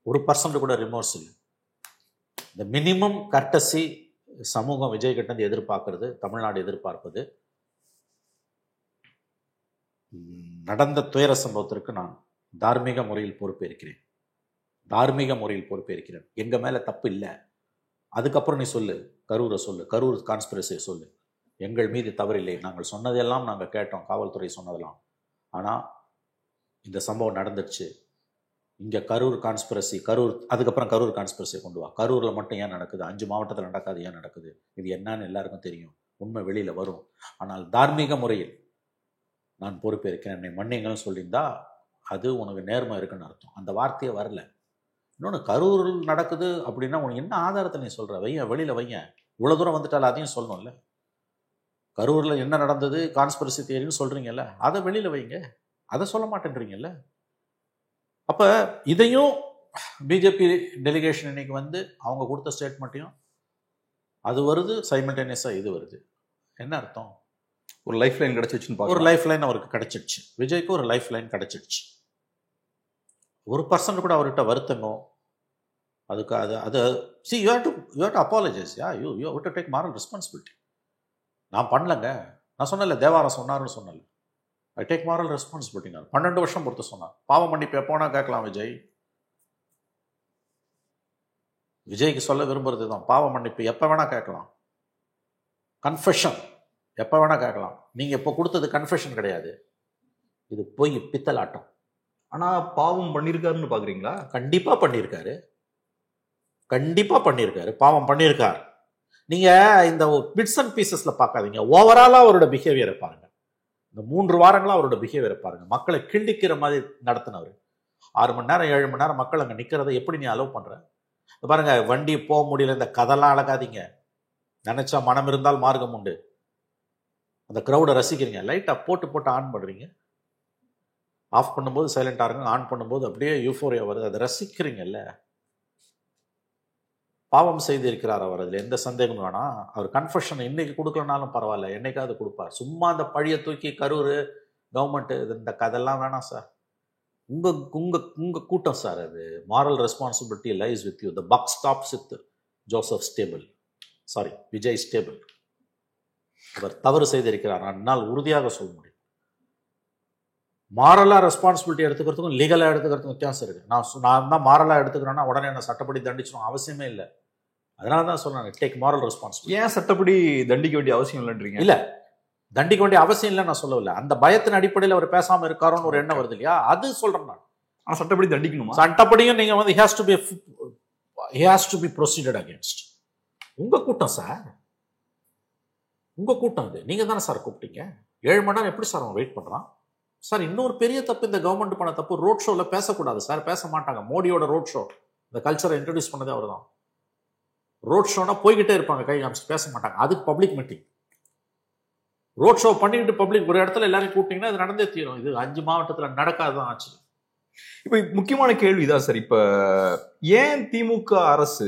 1% கூட ரிமோர்ஸ் இல்லை. இந்த மினிமம் கர்டசி சமூகம் விஜய் கிட்ட இருந்து எதிர்பார்க்கிறது, தமிழ்நாடு எதிர்பார்ப்பது. நடந்த துயர சம்பவத்திற்கு நான் தார்மீக முறையில் பொறுப்பேற்கிறேன். எங்க மேல தப்பு இல்லை. அதுக்கப்புறம் நீ சொல்லு, கரூரை சொல்லு, கரூர் கான்ஸ்பிரசியை சொல்லு. எங்கள் மீது தவறில்லை, நாங்கள் சொன்னதெல்லாம் நாங்கள் கேட்டோம், காவல்துறை சொன்னதெல்லாம். ஆனால் இந்த சம்பவம் நடந்துச்சு. இங்கே கரூர் கான்ஸ்பிரசி, அதுக்கப்புறம் கரூர் கான்ஸ்பிரசியை கொண்டு வா. கரூரில் மட்டும் ஏன் நடக்குது, 5 மாவட்டத்தில் நடக்காது, ஏன் நடக்குது? இது என்னன்னு எல்லாருக்கும் தெரியும், உண்மை வெளியில் வரும். ஆனால் தார்மீக முறையில் நான் பொறுப்பேற்கிறேன், என்னை மன்னிங்கன்னு சொல்லியிருந்தா அது உனக்கு நேர்மை இருக்குன்னு அர்த்தம். அந்த வார்த்தையே வரல. இன்னொன்று, கரூரில் நடக்குது அப்படின்னா உனக்கு என்ன ஆதாரத்தை நீ சொல்கிற? வையன், வெளியில் வையன். இவ்வளோ தூரம் வந்துட்டால அதையும் சொல்லணும்ல. கரூரில் என்ன நடந்தது, கான்ஸ்பிரசி தியரின்னு சொல்கிறீங்கல்ல, அதை வெளியில் வைங்க. அதை சொல்ல மாட்டேன்றீங்கல்ல. அப்ப இதையும் பிஜேபி டெலிகேஷன் இன்னைக்கு வந்து அவங்க கொடுத்த ஸ்டேட்மெண்ட்டையும் அது வருது, சைமல்டேனியஸா இது வருது. என்ன அர்த்தம்? ஒரு லைஃப் லைன் கிடைச்சிச்சுன்னு ஒரு லைஃப் லைன் அவருக்கு கிடைச்சிடுச்சு. விஜய்க்கு ஒரு லைஃப் லைன் கிடைச்சிடுச்சு. 1% கூட அவர்கிட்ட வருத்தமோ அதுக்கு அது see you have to apologize. Yeah, you have to take moral responsibility. நான் பண்ணலங்க, நான் சொன்னல தேவாரம் சொன்னாருன்னு சொன்னல, ஐ டேக் மாரல் ரெஸ்பான்சிபிலிட்டி. நான் 12 வருஷம் பொறுத்து சொன்னான். பாவ மன்னிப்பு எப்போனா கேட்கலாம் விஜய்க்கு சொல்ல விரும்புறது தான். பாவ மன்னிப்பு எப்போ வேணா கேட்கலாம். கன்ஃபெஷன் எப்போ வேணா கேட்கலாம். நீங்க இப்போ கொடுத்தது கன்ஃபெஷன் கிடையாது, இது போய் பித்தலாட்டம். ஆனா பாவம் பண்ணியிருக்காருன்னு பாக்குறீங்களா? கண்டிப்பா பண்ணியிருக்காரு, கண்டிப்பா பண்ணியிருக்காரு, பாவம் பண்ணியிருக்காரு. நீங்க இந்த பிட்ஸ் அண்ட் பீசஸ்ல பார்க்காதீங்க, ஓவராலா அவரோட பிஹேவியரை பாருங்க. இந்த 3 வாரங்களா அவரோட பிஹேவியரை பாருங்க. மக்களை கிண்டிக்கிற மாதிரி நடத்தினவர். 6 மணி நேரம் 7 மணி நேரம் மக்கள் அங்கே நிற்கிறத எப்படி நீ அலோவ் பண்ற? பாருங்க, வண்டி போக முடியல, இந்த கதெல்லாம் அழகாதீங்க. நினைச்சா மனம் இருந்தால் மார்க்கம் உண்டு. அந்த க்ரௌடை ரசிக்கிறீங்க, லைட்டா போட்டு ஆன் பண்றீங்க, ஆஃப் பண்ணும்போது சைலண்டா இருங்க, ஆன் பண்ணும்போது அப்படியே யூஃபோரியா வருது, அதை ரசிக்கிறீங்கல்ல. பாவம் செய்திருக்கிறார் அவர், அதில் எந்த சந்தேகமும் வேணாம். அவர் கன்ஃபெஷன் இன்னைக்கு கொடுக்கலனாலும் பரவாயில்ல, என்னைக்காவது கொடுப்பார். சும்மா அந்த பழியை தூக்கி கரூர் கவர்மெண்ட் இந்த கதெல்லாம் வேணாம் சார். உங்க உங்க உங்க கூட்டம் சார் அது. Moral responsibility lies with you. The buck stops with Joseph stable, sorry Vijay stable. அவர் தவறு செய்திருக்கிறார், என்னால் உறுதியாக சொல்ல முடியும். மாரலா ரெஸ்பான்சிபிலிட்டி எடுத்துக்கிறதுக்கும் லீகலா எடுத்துக்கிறதுக்கும் வித்தியாசம் இருக்கு. நான் தான் மாரலா எடுத்துக்கிறேன்னா உடனே என்ன சட்டப்படி தண்டிச்சிடும் அவசியமே இல்லை. அதனால தான் சொல்றேன், டேக் மாரல் ரெஸ்பான்சிபிலிட்டி. ஏன் சட்டப்படி தண்டிக்க வேண்டிய அவசியம் இல்லைன்றீங்க? இல்ல, தண்டிக்க வேண்டிய அவசியம் இல்லை நான் சொல்லவில்லை. அந்த பயத்தின் அடிப்படையில் அவர் பேசாம இருக்காரோன்னு ஒரு எண்ணம் வருது இல்லையா, அது சொல்றேன் நான். ஆனா சட்டப்படி தண்டிக்கணுமா? சட்டப்படியும் நீங்க வந்து he has to be proceeded against. உங்க கூட்டம் சார், உங்க கூட்டம் இது. நீங்க தானே சார் கூப்பிட்டீங்க. 7 மணி நேரம் எப்படி சார் அவன் வெயிட் பண்றான்? சார் இன்னொரு பெரிய தப்பு இந்த கவர்மெண்ட் பண்ண தப்பு, ரோட் ஷோல பேசக்கூடாது சார். பேச மாட்டாங்க. மோடியோட ரோட் ஷோ, இந்த கல்ச்சரை இன்ட்ரடியூஸ் பண்ணதே அவர் தான். ரோட் ஷோனா போய்கிட்டே இருப்பாங்க, கை காமிச்சு பேச மாட்டாங்க. அதுக்கு பப்ளிக் மீட்டிங். ரோட் ஷோ பண்ணிக்கிட்டு பப்ளிக் ஒரு இடத்துல எல்லாரும் கூப்பிட்டீங்கன்னா இது நடந்தே தீரும். இது 5 மாவட்டத்தில் நடக்காதுதான் ஆச்சு. இப்ப முக்கியமான கேள்விதான் சார், இப்ப ஏன் திமுக அரசு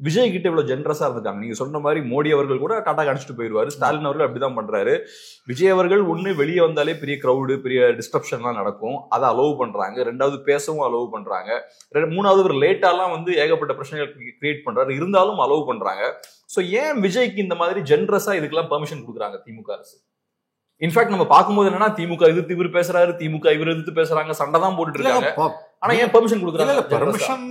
விஜய் கிட்ட இவ்வளவு ஜெனரஸா இருந்துட்டாங்க? நீங்க சொன்ன மாதிரி மோடி அவர்கள் கூட டாடா அடிச்சுட்டு போயிருவாரு, ஸ்டாலின் அவர்கள் அப்படிதான் பண்றாரு. விஜய் அவர்கள் ஒண்ணு வெளியே வந்தாலே பெரிய கிரௌடு, பெரிய டிஸ்டர்ப்ஷன்லாம் நடக்கும், அதை அலோவ் பண்றாங்க. 2வது பேசவும் அலோவ் பண்றாங்க. 3வது ஒரு லேட்டாலாம் வந்து ஏகப்பட்ட பிரச்சனைகள் கிரியேட் பண்றாரு, இருந்தாலும் அலோவ் பண்றாங்க. சோ ஏன் விஜய்க்கு இந்த மாதிரி ஜெனரஸா இதுக்கெல்லாம் பெர்மிஷன் கொடுக்குறாங்க திமுக அரசு? இன்ஃபேக்ட் நம்ம பார்க்கும்போது என்னன்னா, திமுக எதிர்த்து இவர் பேசுறாரு, திமுக இவர் எதிர்த்து பேசுறாங்க, சண்டை தான் போட்டுட்டு இருக்காங்க. ஆனா ஏன் பெர்மிஷன் கொடுக்குறாங்க? பெர்மிஷன்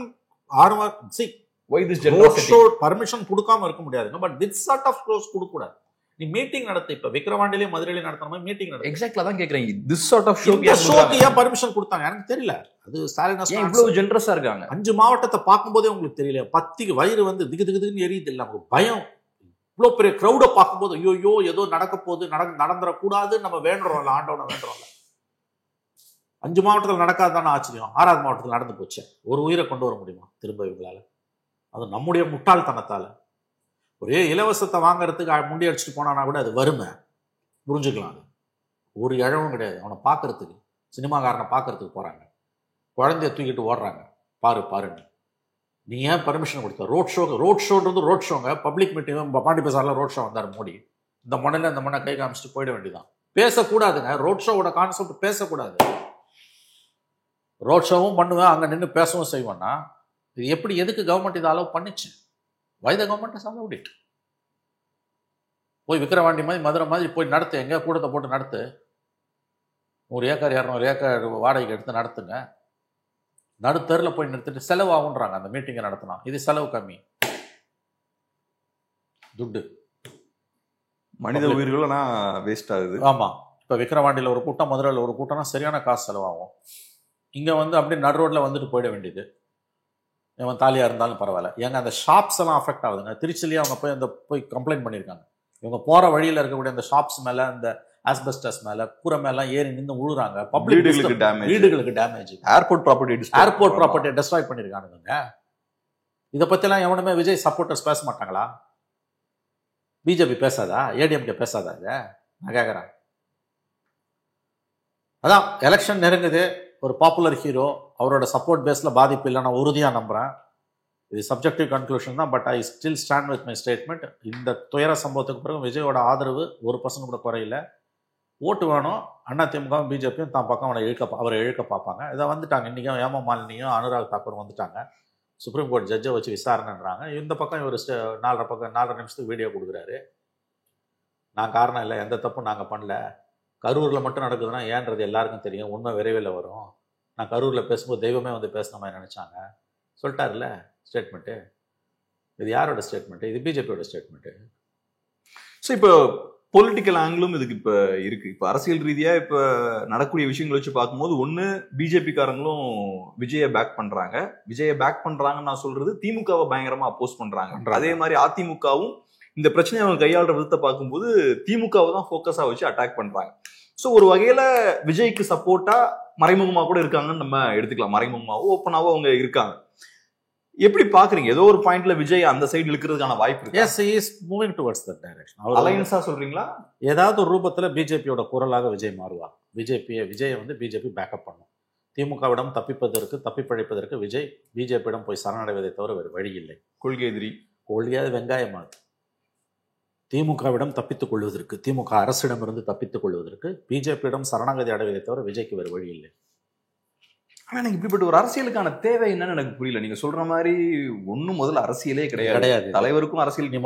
பர்மிஷன் கொடுக்காம இருக்க முடியாது. But this sort of shows கொடுக்க கூடாது. நீ மீட்டிங் நடத்த, இப்ப விக்ரவாண்டிலே மதுரையில நடத்துற மாதிரி மீட்டிங் நடத்த. எக்ஸாக்ட்லா தான் கேக்குறேன். திஸ் சார்ட் ஆஃப் ஷோக்கு ஏன் பர்மிஷன் கொடுத்தாங்க எனக்கு தெரியல. அது ஸ்டாலின் இவ்வளவு ஜெனரஸா இருக்காங்க. 5 மாவட்டத்தை பார்க்கும்போதே உங்களுக்கு தெரியல. பத்திக்கு வயிறு வந்து திகு திகுன்னு எரியுது. இல்ல நமக்கு பயம். இவ்வளோ பெரிய க்ரௌடை பார்க்கும்போது ஐயோ ஏதோ நடக்க போகுது, நடந்துடக்கூடாதுன்னு நம்ம வேண்டுறோம்ல, ஆண்டவனை வேண்டுறோம்ல. 5 மாவட்டத்தில் நடக்காதான ஆச்சரியம், 6வது மாவட்டத்தில் நடந்து போச்சு. ஒரு உயிரை கொண்டு வர முடியுமா திரும்ப இவங்களால? அது நம்முடைய முட்டாள்தனத்தால. ஒரே இலவசத்தை வாங்கறதுக்கு முண்டி அடிச்சுட்டு போனானா கூட அது வறுமை, புரிஞ்சுக்கலாம். அது ஒரு இழவும் கிடையாது. அவனை பார்க்கறதுக்கு, சினிமாக்காரனை பார்க்கறதுக்கு போறாங்க, குழந்தைய தூக்கிட்டு ஓடுறாங்க, பாருன்னு. நீ ஏன் பர்மிஷன் கொடுத்த? ரோட் ஷோங்க, பப்ளிக் மீட்டிங். பாண்டி பேசார்ல ரோட் ஷோ வந்தார் மோடி. இந்த மண்ணில் இந்த மண்ணை கை காமிச்சிட்டு போயிட வேண்டியதான். பேசக்கூடாதுங்க. ரோட் ஷோவோட கான்செப்ட் பேசக்கூடாது. ரோட் ஷோவும் பண்ணுவேன், அங்கே நின்று பேசவும் செய்வேன்னா இது எப்படி? எதுக்கு கவர்மெண்ட் இதை அலோவ் பண்ணிச்சு? Why the government is allowed it? போய் விக்கிரவாண்டி மாதிரி மதுரை மாதிரி போய் நடத்து, எங்கே கூட்டத்தை போட்டு நடத்து. 100 ஏக்கர் 200 ஏக்கர் வாடகைக்கு எடுத்து நடத்துங்க. நடுத்தரில் போய் நிறுத்திட்டு செலவு ஆகுன்றாங்க அந்த மீட்டிங்கை நடத்தினா. இது செலவு கம்மி, துட்டு மனித உயிர்கள்னா வேஸ்ட் ஆகுது. ஆமா. இப்போ விக்கிரவாண்டியில் ஒரு கூட்டம், மதுரையில் ஒரு கூட்டம்னா சரியான காசு செலவாகும். இங்கே வந்து அப்படியே நடு ரோட்டில் வந்துட்டு போயிட வேண்டியது. இவன் தாலியாக இருந்தாலும் பரவாயில்ல. ஏங்க அந்த ஷாப்ஸ் எல்லாம் அஃபெக்ட் ஆகுதுங்க. திருச்சிலேயே அவங்க போய் கம்ப்ளைண்ட் பண்ணியிருக்காங்க. இவங்க போகிற வழியில் இருக்கக்கூடிய அந்த ஷாப்ஸ் மேலே, அந்த ஆஸ்பெஸ்டஸ் மேலே, கூரை மேலாம் ஏறி நின்று உழுறாங்க. பப்ளிக் வீடுகளுக்கு டேமேஜ். ஏர்போர்ட் ப்ராப்பர்ட்டி டெஸ்ட்ராய் பண்ணியிருக்கானுங்க. இதை பற்றிலாம் எவனுமே விஜய் சப்போர்ட்டர்ஸ் பேச மாட்டாங்களா? பிஜேபி பேசாதா? ஏடிஎம்கே பேசாதா? இதை நான் கேட்குறேன். அதான் எலெக்ஷன் நெருங்குது. ஒரு பாப்புலர் ஹீரோ, அவரோட சப்போர்ட் பேஸில் பாதிப்பு இல்லை, நான் உறுதியாக நம்புகிறேன். இது சப்ஜெக்டிவ் கன்க்ளூஷன் தான். But I still stand with my statement. இந்த துயர சம்பவத்துக்கு பிறகு விஜயோட ஆதரவு 1% கூட குறையில. ஓட்டு வேணும், அதிமுகவும் பிஜேபியும் தான் பக்கம் அவரை இழுக்க பார்ப்பாங்க. இதை வந்துட்டாங்க. இன்றைக்கும் ஹேமா மாலினியும் அனுராக் தாக்கூரும் வந்துட்டாங்க. சுப்ரீம் கோர்ட் ஜட்ஜை வச்சு விசாரணைன்றாங்க. இந்த பக்கம் இவர் 4.5 நிமிஷத்துக்கு வீடியோ கொடுக்குறாரு. நான் காரணம் இல்லை, எந்த தப்பும் நாங்கள் பண்ணல, கரூரில் மட்டும் நடக்குதுன்னா ஏன்றது எல்லாருக்கும் தெரியும், உண்மை விரைவில் வரும், நான் கரூரில் பேசும்போது தெய்வமே வந்து பேசின மாதிரி நினச்சாங்க சொல்லிட்டார்ல ஸ்டேட்மெண்ட்டு. இது யாரோட ஸ்டேட்மெண்ட்டு? இது பிஜேபியோட ஸ்டேட்மெண்ட்டு. ஸோ இப்போ பொலிட்டிக்கல் ஆங்கிளும் இதுக்கு இப்போ இருக்கு. இப்போ அரசியல் ரீதியாக இப்போ நடக்கூடிய விஷயங்களை வச்சு பார்க்கும்போது ஒன்று பிஜேபிக்காரங்களும் விஜயை பேக் பண்ணுறாங்க. விஜயை பேக் பண்ணுறாங்கன்னு நான் சொல்றது திமுகவை பயங்கரமாக அப்போஸ் பண்ணுறாங்க. அதே மாதிரி அதிமுகவும் இந்த பிரச்சனையை அவங்க கையாளுற விதத்தை பார்க்கும்போது திமுகவை தான் ஃபோக்கஸாக வச்சு அட்டாக் பண்ணுறாங்க. ஸோ ஒரு வகையில் விஜய்க்கு சப்போர்ட்டா மறைமுகமாக கூட இருக்காங்கன்னு நம்ம எடுத்துக்கலாம். மறைமுகமாவோ ஓப்பனாவோ அவங்க இருக்காங்க. எப்படி பாக்குறீங்க? ஏதோ ஒரு பாயிண்ட்ல விஜய் அந்த சைடு இழுக்கிறதுக்கான வாய்ப்பு இருக்கு. Yes, he is moving towards that direction. அலையன்ஸா சொல்றீங்களா? ஏதாவது ஒரு ரூபத்துல பிஜேபியோட குரலாக விஜய் மாறுவா. விஜயை வந்து பிஜேபி பேக்கப் பண்ணும். திமுகவிடம் தப்பிப்பழைப்பதற்கு விஜய் பிஜேபியிடம் போய் சரணடைவதை தவிர வேறு வழி இல்லை. கொள்கை எதிரி, கொள்கையாவது வெங்காயமாது. திமுகவிடம் தப்பித்துக் கொள்வதற்கு, திமுக அரசிடமிருந்து தப்பித்துக் கொள்வதற்கு பிஜேபியிடம் சரணாகதி அடைவதை தவிர விஜய்க்கு வேறு வழி இல்லை. ஆனா எனக்கு இப்படிப்பட்ட ஒரு அரசியலுக்கான தேவை என்னன்னு எனக்கு புரியல. நீங்க சொல்ற மாதிரி ஒன்னும் முதல்ல அரசியலே கிடையாது. தலைவருக்கும் அரசியல் நீங்க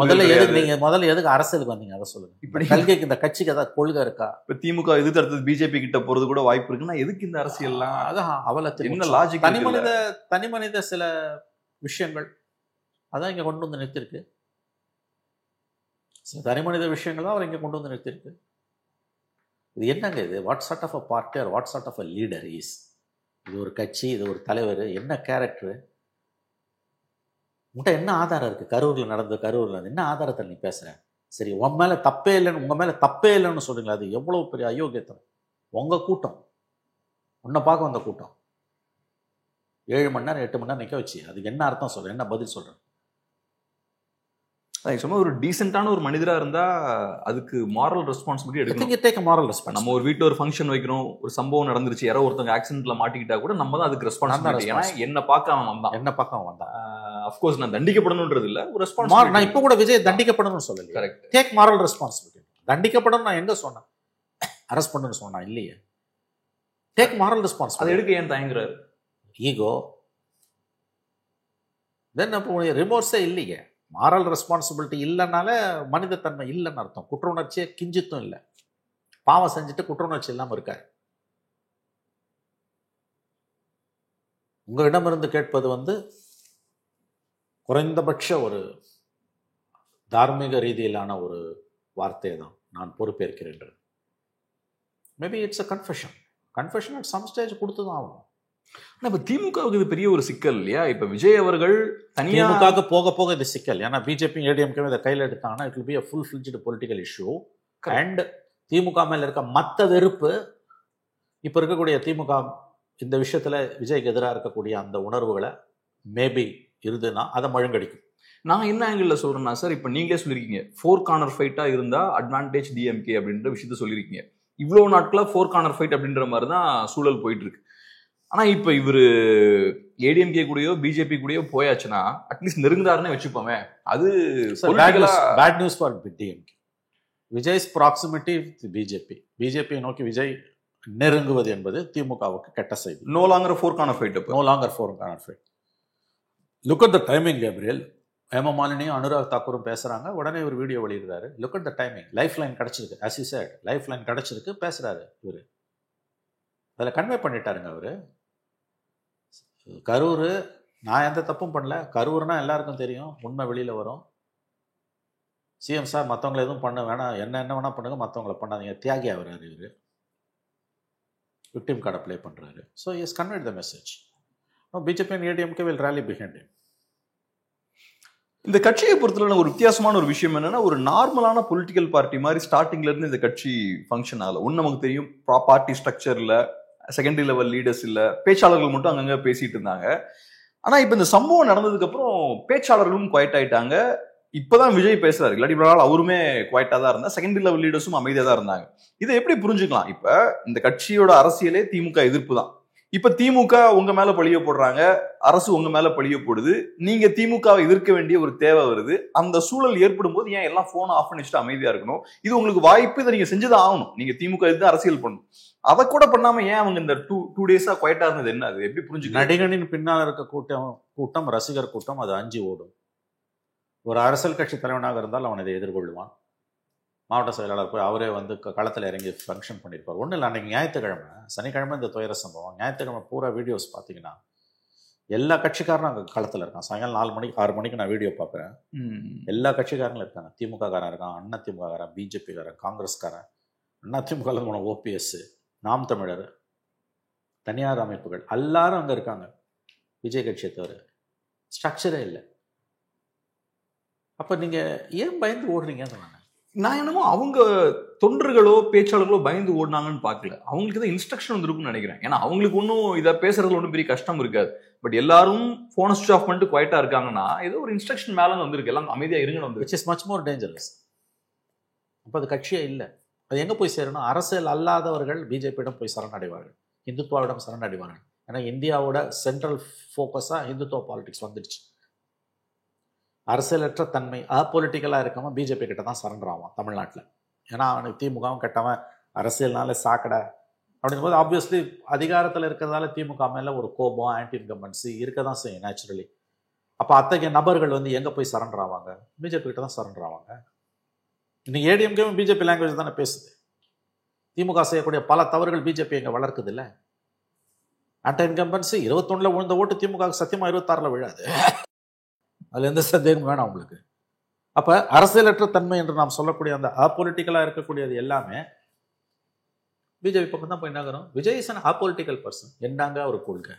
முதல்ல எதுக்கு அரசியலுக்கு வந்தீங்க அதை சொல்லுங்க. இப்ப கல்கைக்கு இந்த கட்சிக்கு ஏதாவது கொள்கை இருக்கா? இப்ப திமுக எதிர்த்து அடுத்தது பிஜேபி கிட்ட போறது கூட வாய்ப்பு இருக்குன்னா எதுக்கு இந்த அரசியல்லாம்? அதான் அவளை என்ன லாஜிக்? தனி மனித சில விஷயங்கள் அதான் இங்க கொண்டு வந்து நிறுத்திருக்கு. சில தனி மனித விஷயங்கள் தான் அவர் இங்க கொண்டு வந்து நிறுத்திருக்கு. இது என்னங்க இது? What sort of a party or what sort of a leader is? இது ஒரு கட்சி, இது ஒரு தலைவர், என்ன கேரக்டரு? உங்கள்கிட்ட என்ன ஆதாரம் இருக்குது? கரூரில் என்ன ஆதாரத்தை நீ பேசுகிற? சரி, உன் மேலே தப்பே இல்லைன்னு, உங்கள் மேலே தப்பே இல்லைன்னு சொல்கிறீங்களா? அது எவ்வளோ பெரிய அயோக்கியத்தனம். உங்கள் கூட்டம், உன்னை பார்க்க வந்த கூட்டம் 7 மணி நேரம் 8 மணி நேரம் நிற்க வச்சு அதுக்கு என்ன அர்த்தம் சொல்கிறேன்? என்ன பதில் சொல்கிறேன்? சும்மா ஒரு டீசென்டான ஒரு மனிதரா இருந்தா அதுக்கு மாரல் ரெஸ்பான்சிபிலிட்டி எடுக்கணும். நம்ம ஒரு வீட்டுல ஒரு ஃபங்க்ஷன் வைக்கிறோம், ஒரு சம்பவம் நடந்துருச்சு, யாரோ ஒருத்தவங்க ஆக்சிடென்ட்ல மாட்டிக்கிட்டா கூட நம்ம தான் அதுக்கு ரெஸ்பான்சிபிலிட்டி. ஏன்னா என்ன பார்க்காம வந்தான். அஃப்கோர்ஸ் நான் தண்டிக்கப்படணும்ன்றது இல்ல, ஒரு ரெஸ்பான்சிபிலிட்டி. நான் இப்போ கூட விஜய் தண்டிக்கப்படணும்னு சொல்லல. Correct, take moral responsibility. தண்டிக்கப்படணும் நான் எங்க சொன்னேன்? அரெஸ்ட் பண்ணணும்னு சொன்னா இல்லையே. Take moral responsibility. அதை எடுக்க ஏன் தயங்குறாரு? ஈகோ. தென் அப்போ ரிமோர்ஸே இல்லையே. மாரல் ரெஸ்பான்சிபிலிட்டி இல்லைனால மனிதத்தன்மை இல்லைன்னு அர்த்தம். குற்ற உணர்ச்சியே கிஞ்சித்தும் இல்லை. பாவம் செஞ்சுட்டு குற்ற உணர்ச்சி இல்லாமல் இருக்காரு. உங்களிடமிருந்து கேட்பது வந்து குறைந்தபட்ச ஒரு தார்மீக ரீதியிலான ஒரு வார்த்தை தான். நான் பொறுப்பேற்கிறேன். Maybe it's a confession at some stage கொடுத்து தான் ஆகணும். இப்ப திமுகவுக்கு இது பெரிய ஒரு சிக்கல் இல்லையா? இப்ப விஜய் அவர்கள் திமுக போக போக இது சிக்கல். ஏன்னா பிஜேபி ஏடிஎம்கே இதை கையில் எடுத்தாங்கன்னா it will be a full-fledged political issue. And DMK மேல இருக்க மத்த வெறுப்பு, இப்ப இருக்கக்கூடிய திமுக இந்த விஷயத்துல விஜய்க்கு எதிராக இருக்கக்கூடிய அந்த உணர்வுகளை மேபி இருதுன்னா அதை மழுங்கடிக்கும். நான் என்ன ஆங்கிள் சொல்றேன்னா சார், இப்ப நீங்களே சொல்லிருக்கீங்க 4 கார்னர் ஃபைட்டா இருந்தா அட்வான்டேஜ் டிஎம்கே அப்படின்ற விஷயத்த சொல்லியிருக்கீங்க. இவ்வளவு நாட்களா 4 கார்னர் ஃபைட் அப்படின்ற மாதிரி தான் சூழல் போயிட்டு இருக்கு. ஆனா இப்ப இவரு ஏடிஎம்கே கூடயோ பிஜேபி கூடயோ போயாச்சுன்னா அட்லீஸ்ட் நெருங்குறாருன்னு வச்சுப்போமே. அது bad news for DMK. Vijay's proximity BJP நோக்கி விஜய் நெருங்குவது என்பது திமுகவுக்கு கெட்ட செய்தி. No longer 4 corner fight. Look at the timing Gabriel. Hema மாலினியும் அனுராக் தாக்கூரும் பேசுறாங்க, உடனே ஒரு வீடியோ வெளியிடுறாரு. Look at the timing. Life line கிடைச்சிருக்கு. as he said, life line கிடைச்சிருக்கு, பேசுறாரு. இவரு அதில் கன்வே பண்ணிட்டாருங்க. அவரு கரூர், நான் எந்த தப்பும் பண்ணல. கரூர்னா எல்லாருக்கும் தெரியும், உண்மை வெளியில் வரும். சிஎம் சார் மற்றவங்களை எதுவும் பண்ண வேணாம், என்ன வேணா பண்ணுங்க, மற்றவங்களை பண்ணாதீங்க. தியாகி ஆகிறாரு இவர். விக்டிம் கார்டை ப்ளே பண்ணுறாரு. So is conveyed the message. BJP and ADMK will rally behind him. இந்த கட்சியை பொறுத்தவரை ஒரு வித்தியாசமான ஒரு விஷயம் என்னன்னா, ஒரு நார்மலான பொலிட்டிக்கல் பார்ட்டி மாதிரி ஸ்டார்டிங்ல இருந்து இந்த கட்சி ஃபங்க்ஷன் ஆகல. ஒன்று நமக்கு தெரியும், பார்ட்டி ஸ்ட்ரக்சர் இல்லை, செகண்டரி லெவல் லீடர்ஸ் இல்லை, பேச்சாளர்கள் மட்டும் அங்கங்க பேசிட்டு இருந்தாங்க. ஆனா இப்ப இந்த சம்பவம் நடந்ததுக்கு அப்புறம் பேச்சாளர்களும் குவைட் ஆயிட்டாங்க. இப்பதான் விஜய் பேசுறாரு. இல்லாட்டி இவ்வளவு நாள் அவருமே குவைட்டா தான் இருந்தா, செகண்டரி லெவல் லீடர்ஸும் அமைதியா தான் இருந்தாங்க. இதை எப்படி புரிஞ்சுக்கலாம்? இப்ப இந்த கட்சியோட அரசியலே திமுக எதிர்ப்பு தான். இப்ப திமுக உங்க மேல பழிய போடுறாங்க, அரசு உங்க மேல பழிய போடுது, நீங்க திமுகவை எதிர்க்க வேண்டிய ஒரு தேவை வருது. அந்த சூழல் ஏற்படும் போது ஏன் எல்லாம் போனை ஆஃப் பண்ணி வச்சுட்டு அமைதியா இருக்கணும்? இது உங்களுக்கு வாய்ப்பு, இதை நீங்க செஞ்சுதான் ஆகணும். நீங்க திமுக எதிர்த்து அரசியல் பண்ணணும். அதை கூட பண்ணாம ஏன் அவங்க இந்த டூ டேஸா குவைட்டா இருந்தது? என்ன அது எப்படி புரிஞ்சு? நடிகனின் பின்னால் இருக்க கூட்டம் ரசிகர் கூட்டம், அது அஞ்சு ஓடும். ஒரு அரசியல் கட்சி தலைவனாக இருந்தால் அவன் இதை எதிர்கொள்வான். மாவட்ட செயலாளர் போய் அவரே வந்து களத்தில் இறங்கி ஃபங்க்ஷன் பண்ணியிருப்பார். ஒன்றும் இல்லை, அன்றைக்கி ஞாயிற்றுக்கிழமை, சனிக்கிழமை இந்த துயர சம்பவம், ஞாயிற்றுக்கிழமை பூரா வீடியோஸ் பார்த்தீங்கன்னா எல்லா கட்சிக்காரனும் அங்கே களத்தில் இருக்கான். சாயங்காலம் 4 மணிக்கு 6 மணிக்கு நான் வீடியோ பார்க்குறேன். எல்லா கட்சிக்காரங்களும் இருக்காங்க. திமுககாரன் இருக்கான், அண்ணா திமுககாரன், பிஜேபிக்காரன், காங்கிரஸ்காரன், அண்ணா திமுகவில் போன ஓபிஎஸ், நாம் தமிழர், தனியார் அமைப்புகள் எல்லாரும் அங்கே இருக்காங்க. விஜய் கட்சியை தவிர ஸ்ட்ரக்சரே இல்லை. அப்போ நீங்கள் ஏன் பயந்து ஓடுறீங்கன்னு நான் என்னமோ அவங்க தொண்டர்களோ பேச்சாளர்களோ பயந்து ஓடினாங்கன்னு பார்க்கல. அவங்களுக்கு தான் இன்ஸ்ட்ரக்ஷன் வந்துருக்குன்னு நினைக்கிறேன். ஏன்னா அவங்களுக்கு ஒன்றும் இதை பேசுறதுல ஒன்றும் பெரிய கஷ்டம் இருக்காது. பட் எல்லாரும் போனை ஸ்விட்ச் ஆஃப் பண்ணிட்டு குவைட்டா இருக்காங்கன்னா ஏதோ ஒரு இன்ஸ்ட்ரக்ஷன் மேலே வந்துருக்கு, எல்லாம் அமைதியா இருங்கன்னு வந்து, which is much more dangerous. அப்போ அது கட்சியே இல்லை. அது எங்கே போய் சேரணும்? அரசியல் அல்லாதவர்கள் பிஜேபியிடம் போய் சரணடைவார்கள், இந்துத்துவாவிடம் சரணடைவார்கள். ஏன்னா இந்தியாவோட சென்ட்ரல் ஃபோக்கஸாக இந்துத்துவ பாலிடிக்ஸ் வந்துடுச்சு. அரசியலற்ற தன்மை, அப்பொலிட்டிக்கலாக இருக்காமல் பிஜேபி கிட்ட தான் சரண்டர் ஆவான் தமிழ்நாட்டில். ஏன்னா அவனுக்கு திமுகவும் கட்டவன், அரசியல்னால சாக்கடை அப்படிங்கும்போது ஆப்வியஸ்லி அதிகாரத்தில் இருக்கிறதால திமுக மேலே ஒரு கோபம், ஆன்டி இன்கம்பன்சி இருக்க தான் செய்யும் நேச்சுரலி. அப்போ அத்தகைய நபர்கள் வந்து எங்கே போய் சரண்டர் ஆவாங்க? பிஜேபி கிட்ட தான் சரண்டர் ஆவாங்க. இன்னைக்கு ஏடிஎம்கேவும் பிஜேபி லாங்குவேஜ் தானே பேசுது. திமுக செய்யக்கூடிய பல தவறுகள் பிஜேபி எங்கே வளர்க்குது இல்லை. ஆன்டி இன்கம்பன்சி 21 விழுந்த ஓட்டு திமுக சத்தியமாக 26 விழாது. அதுல எந்த சந்தேகம் வேணாம் உங்களுக்கு. அப்ப அரசியலற்ற தன்மை என்று நாம் சொல்லக்கூடிய அந்த அப்பொலிட்டிக்கலா இருக்கக்கூடியது எல்லாமே பிஜேபி பக்கம் தான் போய் நகரும். Vijay is an apolitical person. என்னங்க ஒரு கொள்கை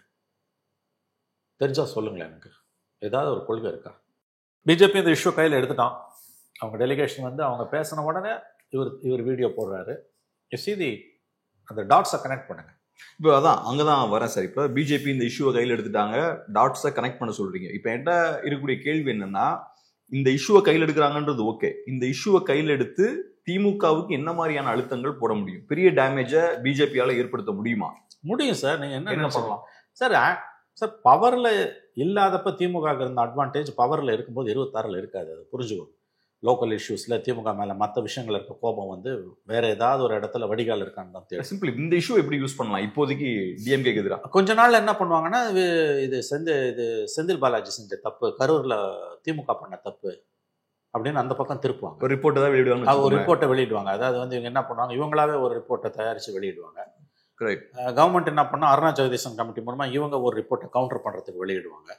தெரிஞ்சா சொல்லுங்களேன், எனக்கு ஏதாவது ஒரு கொள்கை இருக்கா? பிஜேபி இந்த இஷ்யூ கையில் எடுத்துட்டான். அவங்க டெலிகேஷன் வந்து அவங்க பேசின உடனே இவர் வீடியோ போடுறாரு. அந்த டாட்ஸை கனெக்ட் பண்ணுங்க. இப்போ அதான் அங்கதான் வரேன் சார். இப்போ பிஜேபி இந்த இஷ்யூவை கையில் எடுத்துட்டாங்க, டாட்ஸை கனெக்ட் பண்ண சொல்றீங்க. இப்போ என்கிட்ட இருக்கக்கூடிய கேள்வி என்னன்னா, இந்த இஷ்யூவை கையில் எடுக்கிறாங்கன்றது ஓகே, இந்த இஷ்யூவை கையில் எடுத்து திமுகவுக்கு என்ன மாதிரியான அழுத்தங்கள் போட முடியும்? பெரிய டேமேஜை பிஜேபியால ஏற்படுத்த முடியுமா? முடியும் சார். நீங்க என்ன சொல்லலாம் சார்? சார் பவர்ல இல்லாதப்ப திமுக இருந்த அட்வான்டேஜ் பவர்ல இருக்கும்போது 26 இருக்காது. அது புரிஞ்சுக்கணும். லோக்கல் இஷ்யூஸ்ல திமுக மேல மற்ற விஷயங்கள் இருக்க கோபம் வந்து வேற ஏதாவது ஒரு இடத்துல வடிகால் இருக்கான்னு தான் தெரியும். சிம்பிளி இந்த இஷ்யூ எப்படி யூஸ் பண்ணலாம் இப்போதைக்கு டிஎம்கேக்கு எதிராக? கொஞ்ச நாள் என்ன பண்ணுவாங்கன்னா, இது செந்தில் பாலாஜி செஞ்ச தப்பு, கரூர்ல திமுக பண்ண தப்பு அப்படின்னு அந்த பக்கம் திருப்புவாங்க. ஒரு ரிப்போர்ட்டை தான் வெளியிடுவாங்க. ஒரு ரிப்போர்ட்டை வெளியிடுவாங்க. அதாவது வந்து இவங்க என்ன பண்ணுவாங்க, இவங்களாவே ஒரு ரிப்போர்ட்டை தயாரிச்சு வெளியிடுவாங்க. கவர்மெண்ட் என்ன பண்ணா, அருணா ஜெகதீசன் கமிட்டி மூலமா இவங்க ஒரு ரிப்போர்ட்டை கவுண்டர் பண்றதுக்கு வெளியிடுவாங்க.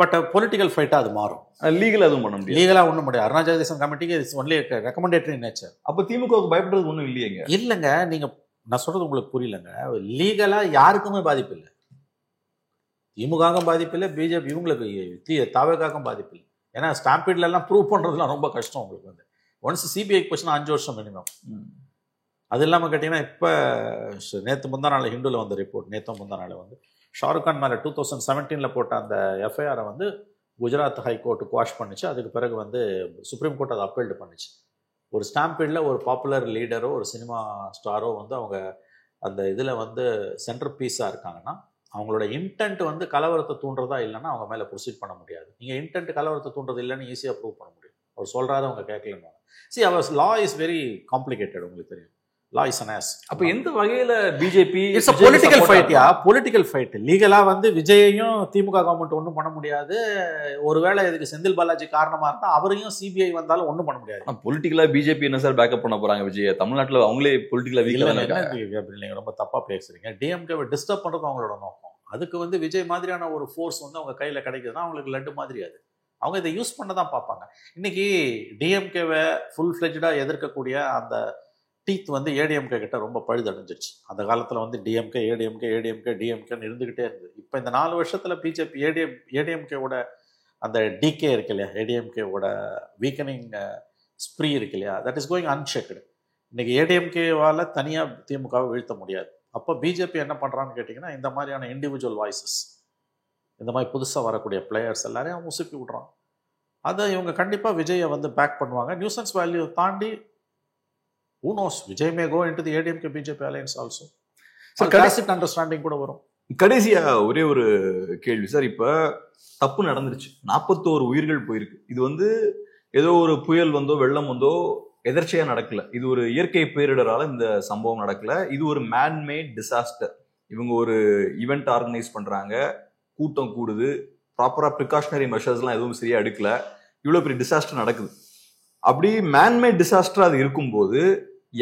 பட் பொலிட்டிக்கல் ஃபைட்டா அது மாறும். லீகலா எதுவும் பண்ண முடியும்? லீகலா ஒன்றும் முடியாது. அருணா ஜெகதீசன் கமிட்டிக்கு ஒன்லி ரெக்கமெண்டேட்டரி நேச்சர். அப்ப திமுகவுக்கு பயப்படுறது ஒன்றும் இல்லையேங்க? இல்லைங்க, நீங்க நான் சொல்றது உங்களுக்கு புரியலங்க. லீகலா யாருக்குமே பாதிப்பு இல்லை. திமுகவும் பாதிப்பு இல்லை, பிஜேபி இவங்களுக்கு தாவேக்காகவும் பாதிப்பு இல்லை. ஏன்னா ஸ்டாம்பீட்ல எல்லாம் ப்ரூவ் பண்றதுலாம் ரொம்ப கஷ்டம் உங்களுக்கு. வந்து ஒன்ஸ் சிபிஐக்கு போச்சுன்னா 5 வருஷம் மினிமம். அது இல்லாமல் கேட்டிங்கன்னா, இப்போ நேற்று முந்தா நாள் ஹிந்துவில் வந்த ரிப்போர்ட், முந்தா நாள் வந்து ஷாருக் கான் மேலே 2017 போட்ட அந்த எஃப்ஐஆரை வந்து குஜராத் ஹைகோர்ட்டு குவாஷ் பண்ணிச்சு. அதுக்கு பிறகு வந்து சுப்ரீம் கோர்ட் அதை அப்பீல்டு பண்ணிச்சு. ஒரு ஸ்டாம்பீடில் ஒரு பாப்புலர் லீடரோ ஒரு சினிமா ஸ்டாரோ வந்து அவங்க அந்த இதில் வந்து சென்டர் பீஸாக இருக்காங்கன்னா, அவங்களோட இன்டென்ட் வந்து கலவரத்தை தூண்டுறதா இல்லைன்னா அவங்க மேலே ப்ரொசீட் பண்ண முடியாது. நீங்கள் இன்டென்ட் கலவரத்தை தூண்டுறது இல்லைன்னு ஈஸியாக ப்ரூவ் பண்ண முடியும். அவர் சொல்கிறாரு, அவங்க கேட்கலன்னு. அவர் லா இஸ் வெரி காம்ப்ளிகேட்டட், உங்களுக்கு தெரியும். Law is an ass. அப்ப எந்த வகையில BJP it's a political fight? Political fight. லீகலா வந்து விஜயையும் திமுக கவர்மெண்ட் ஒன்றும் பண்ண முடியாது. ஒருவேளை இதுக்கு செந்தில் பாலாஜி காரணமா இருந்தா அவரையும் சிபிஐ வந்தாலும் ஒன்றும் பண்ண முடியாது. பொலிட்டிக்கலா பிஜேபி என்ன சார் பேக்கப் பண்ண போறாங்க விஜய்? தமிழ்நாட்டுல அவங்களே பொலிட்டிக்கலா நீங்க ரொம்ப தப்பா பேசுறீங்க. டிஎம்கேவை டிஸ்டர்ப் பண்றது அவங்களோட நோக்கம். அதுக்கு வந்து விஜய் மாதிரியான ஒரு ஃபோர்ஸ் வந்து அவங்க கையில கிடைக்குதுன்னா அவங்களுக்கு லட்டு மாதிரி. அது அவங்க இதை யூஸ் பண்ண தான் பார்ப்பாங்க. இன்னைக்கு டிஎம்கேவை ஃபுல் ஃபிளெஜ்டா எதிர்க்கக்கூடிய அந்த டீத் வந்து ஏடிஎம்கே கிட்ட ரொம்ப பழுதடைஞ்சிருச்சு. அந்த காலத்தில் வந்து டிஎம்கே டிஎம்கேன்னு இருந்துகிட்டே இருந்தது. இப்போ இந்த 4 வருஷத்துல பிஜேபி ஏடிஎம்கேவோட அந்த டிகே இருக்கு இல்லையா, ஏடிஎம்கேவோட வீக்கனிங் ஸ்ப்ரீ இருக்கு இல்லையா, தட் இஸ் கோயிங் அன்செக்டு. இன்னைக்கு ஏடிஎம்கேவால் தனியாக திமுகவை வீழ்த்த முடியாது. அப்போ பிஜேபி என்ன பண்ணுறான்னு கேட்டிங்கன்னா, இந்த மாதிரியான இண்டிவிஜுவல் வாய்ஸஸ், இந்த மாதிரி புதுசாக வரக்கூடிய பிளேயர்ஸ் எல்லாரையும் அவங்க உசுப்பி விட்றான். அதை இவங்க கண்டிப்பாக விஜயை வந்து பேக் பண்ணுவாங்க. நியூசன்ஸ் வேல்யூ தாண்டி who knows, Vijay may go into the ADMK BJP alliance also. So classic understanding கூட வரும். கடைசியா ஒரே ஒரு கேள்வி சார். இப்ப தப்பு நடந்துருச்சு, 41 உயிர்கள் போயிருக்கு. இது வந்து ஏதோ ஒரு புயல் வந்தோ வெள்ளம் வந்தோ எதர்ச்சியா நடக்கல. இது ஒரு இயற்கை பேரிடரால இந்த சம்பவம் நடக்கல. இது ஒரு மேன்மேட் டிசாஸ்டர். இவங்க ஒரு ஈவெண்ட் ஆர்கனைஸ் பண்றாங்க, கூட்டம் கூடுது, ப்ராப்பரா ப்ரிகாஷனரி மெஷர்ஸ்லாம் எதுவும் சரியா எடுக்கல, இவ்வளவு பெரிய டிசாஸ்டர் நடக்குது. அப்படி மேன்மேட் டிசாஸ்டர் அது இருக்கும்போது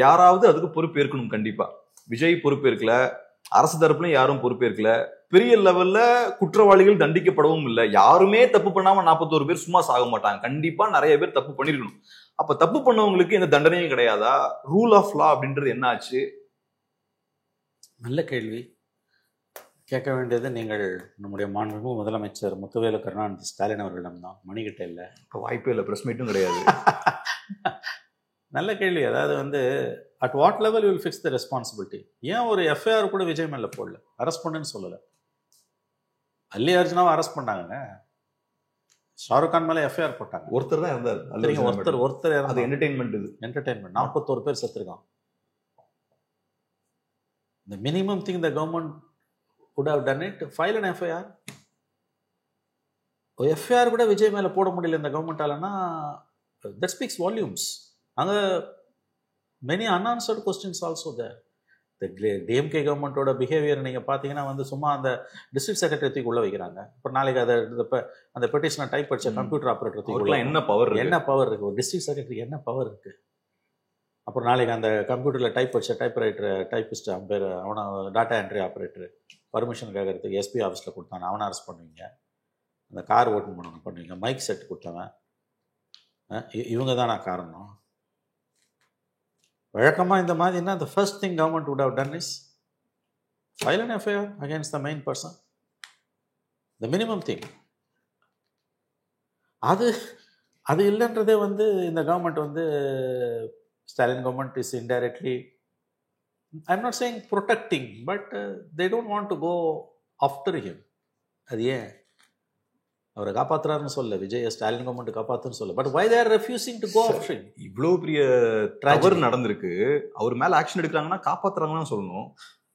யாராவது அதுக்கு பொறுப்பேற்கணும். கண்டிப்பா விஜய் பொறுப்பேற்கல, அரசு தரப்புலையும் யாரும் பொறுப்பேற்கல, பெரிய லெவல்ல குற்றவாளிகள் தண்டிக்கப்படவும் இல்லை. யாருமே தப்பு பண்ணாம 41 பேர் சும்மா சாக மாட்டாங்க, கண்டிப்பா நிறைய பேர் தப்பு பண்ணிருக்கணும். அப்ப தப்பு பண்ணவங்களுக்கு எந்த தண்டனையும் கிடையாதா? ரூல் ஆஃப் லா அப்படின்றது என்ன ஆச்சு? நல்ல கேள்வி. கேட்க வேண்டியது நீங்கள் நம்முடைய மாண்புமிகு முதலமைச்சர் முத்துவேலு கருணாநிதி ஸ்டாலின் அவர்களிடம்தான், மணிக்கிட்ட இல்லை. இப்போ வாய்ப்பே இல்லை, பிரஸ் மீட்டும் கிடையாது. நல்ல கேள்வி. அதாவது வந்து at what level will fix the responsibility? ஏன் ஒரு எஃப்ஐஆர் கூட விஜய் மேல போடல? அரெஸ்ட் பண்ணுன்னு சொல்லலை. அல்லி அர்ஜுனாவை அரெஸ்ட் பண்ணாங்க, ஷாருக் கான் மேல எஃப்ஐஆர் போட்டாங்க. ஒருத்தர் தான் இருந்தார். ஒருத்தர் அது என்டர்டெயின்மெண்ட். 41 பேர் செத்துருக்கான். The minimum thing the government would have done it, file an FIR. FIR கூட விஜய் மேல போட முடியல இந்த கவர்மெண்டாலனா, that speaks volumes. அங்க many unanswered questions also there. The DMK கவர்மெண்டோட பிஹேவியர் நீங்க பாத்தீங்கன்னா வந்து சும்மா அந்த டிஸ்ட்ரிக்ட் செக்ரட்டரி உள்ள வைக்கிறாங்க. அப்புறம் நாளைக்கு அதை அந்த பெட்டிஷனை டைப் படிச்ச கம்ப்யூட்டர் ஆபரேட்டர் என்ன பவர் இருக்கு? ஒரு டிஸ்ட்ரிக்ட் செக்ரட்டரி என்ன பவர் இருக்கு? அப்புறம் நாளைக்கு அந்த கம்ப்யூட்டரில் டைப் படிச்ச டைப்ரைட்டர் டைப்பிஸ்ட் பேர் அவனை டாட்டா என்ட்ரி ஆப்ரேட்டர் பர்மிஷன் கேட்கறதுக்கு எஸ்பி ஆஃபீஸில் கொடுத்தாங்க, அவனை அரெஸ்ட் பண்ணுவீங்க. அந்த கார் ஓட்டன் பண்ணவங்க பண்ணுவீங்க. மைக் செட் கொடுத்தவன் இவங்க தானா காரணம்? வழக்கமாக இந்த மாதிரினா the first thing government would have done is file an FIR against the main person. The minimum thing. அது இல்லைன்றதே வந்து இந்த கவர்மெண்ட் வந்து Stalin government is indirectly, I'm not saying protecting, but they don't want to go after him. அது ஏன் அவரை காப்பாத்துறாருன்னு சொல்ல, Vijay Stalin government காப்பாத்துன்னு சொல்ல, but why they are refusing to go after him? இவ்வளவு பெரிய தவறு நடந்திருக்கு, அவர் மேல ஆக்ஷன் எடுக்கிறாங்கன்னா காப்பாத்துறாங்கன்னு சொல்லணும்.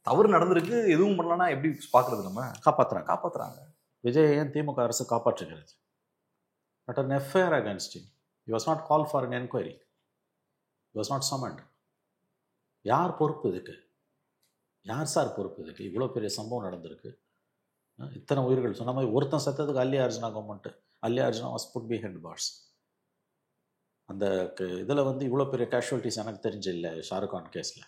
தவறு நடந்திருக்கு, எதுவும் பண்ணலன்னா எப்படி பாக்குறது? நம்ம காப்பாத்துறாங்க. விஜய் ஏன் திமுக அரசு காப்பாற்றுகிறது? Not an FIR against him. He was not called for an enquiry. He was not summoned. யார் பொறுப்பு இதுக்கு? யார் சார் பொறுப்பு இதுக்கு? இவ்வளோ பெரிய சம்பவம் நடந்திருக்கு, இத்தனை உயிர்கள். சொன்ன மாதிரி ஒருத்தன் சத்தத்துக்கு Alli Arjuna government, Alli Arjuna was put be head boss. அந்த இதில் வந்து இவ்வளோ பெரிய கேஷுவலிட்டிஸ் எனக்கு தெரிஞ்சு இல்லை ஷாருக் கான் கேஸில்.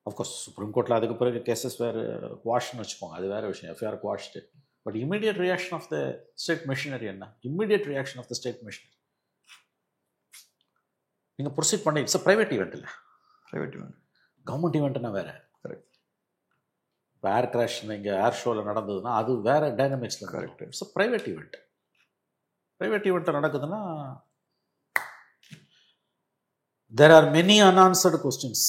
அஃப்கோர்ஸ் சுப்ரீம் கோர்ட்டில் அதுக்கு பிறகு கேசஸ் வேறு வாஷ்னு வச்சுக்கோங்க, அது வேறு விஷயம், FIR washed. But immediate reaction of the state machinery என்ன? Immediate reaction of the state machinery. நீங்கள் ப்ரொசீட் பண்ணி, இட்ஸ் ப்ரைவேட் ஈவெண்ட் இல்லை, ப்ரைவேட் ஈவெண்ட். கவர்மெண்ட் ஈவெண்ட்னா வேறு. கரெக்ட். இப்போ ஏர் கிராஷ் இங்கே ஏர் ஷோவில் நடந்ததுன்னா அது வேறு டைனமிக்ஸில். Correct. It's private event. Private ஈவெண்ட்டில் நடக்குதுன்னா there are many unanswered questions.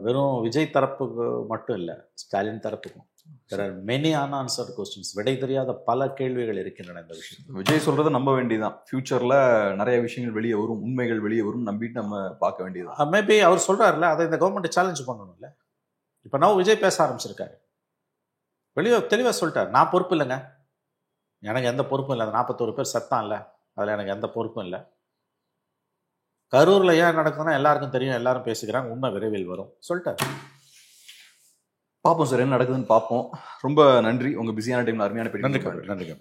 வெறும் விஜய் தரப்புக்கு மட்டும் இல்லை, Stalin தரப்புக்கும் there are many unanswered questions. விடை தெரியாத பல கேள்விகள் இருக்கின்றன இந்த விஷயம். விஜய் சொல்றதை நம்ப வேண்டியதான். ஃபியூச்சர்ல நிறைய விஷயங்கள் வெளியே வரும், உண்மைகள் வெளியே வரும், நம்பிட்டு நம்ம பார்க்க வேண்டியதான். மேபி அவர் சொல்றாருல, அதை இந்த கவர்மெண்ட் சேலஞ்ச் பண்ணணும்ல. இப்போ நான் விஜய் பேச ஆரம்பிச்சிருக்காரு, வெளியே தெளிவாக சொல்லிட்டார், நான் பொறுப்பு இல்லைங்க, எனக்கு எந்த பொறுப்பும் இல்லை. 41 பேர் செத்தான் இல்லை, அதில் எனக்கு எந்த பொறுப்பும் இல்லை. கரூரில் ஏன் நடக்குதுன்னா எல்லாருக்கும் தெரியும், எல்லாரும் பேசிக்கிறாங்க, உண்மை விரைவில் வரும் சொல்லிட்டார். பார்ப்போம் சார், என்ன நடக்குதுன்னு பார்ப்போம். ரொம்ப நன்றி, உங்கள் பிஸியான டைமில் அருமையான பேட்டி. நன்றி.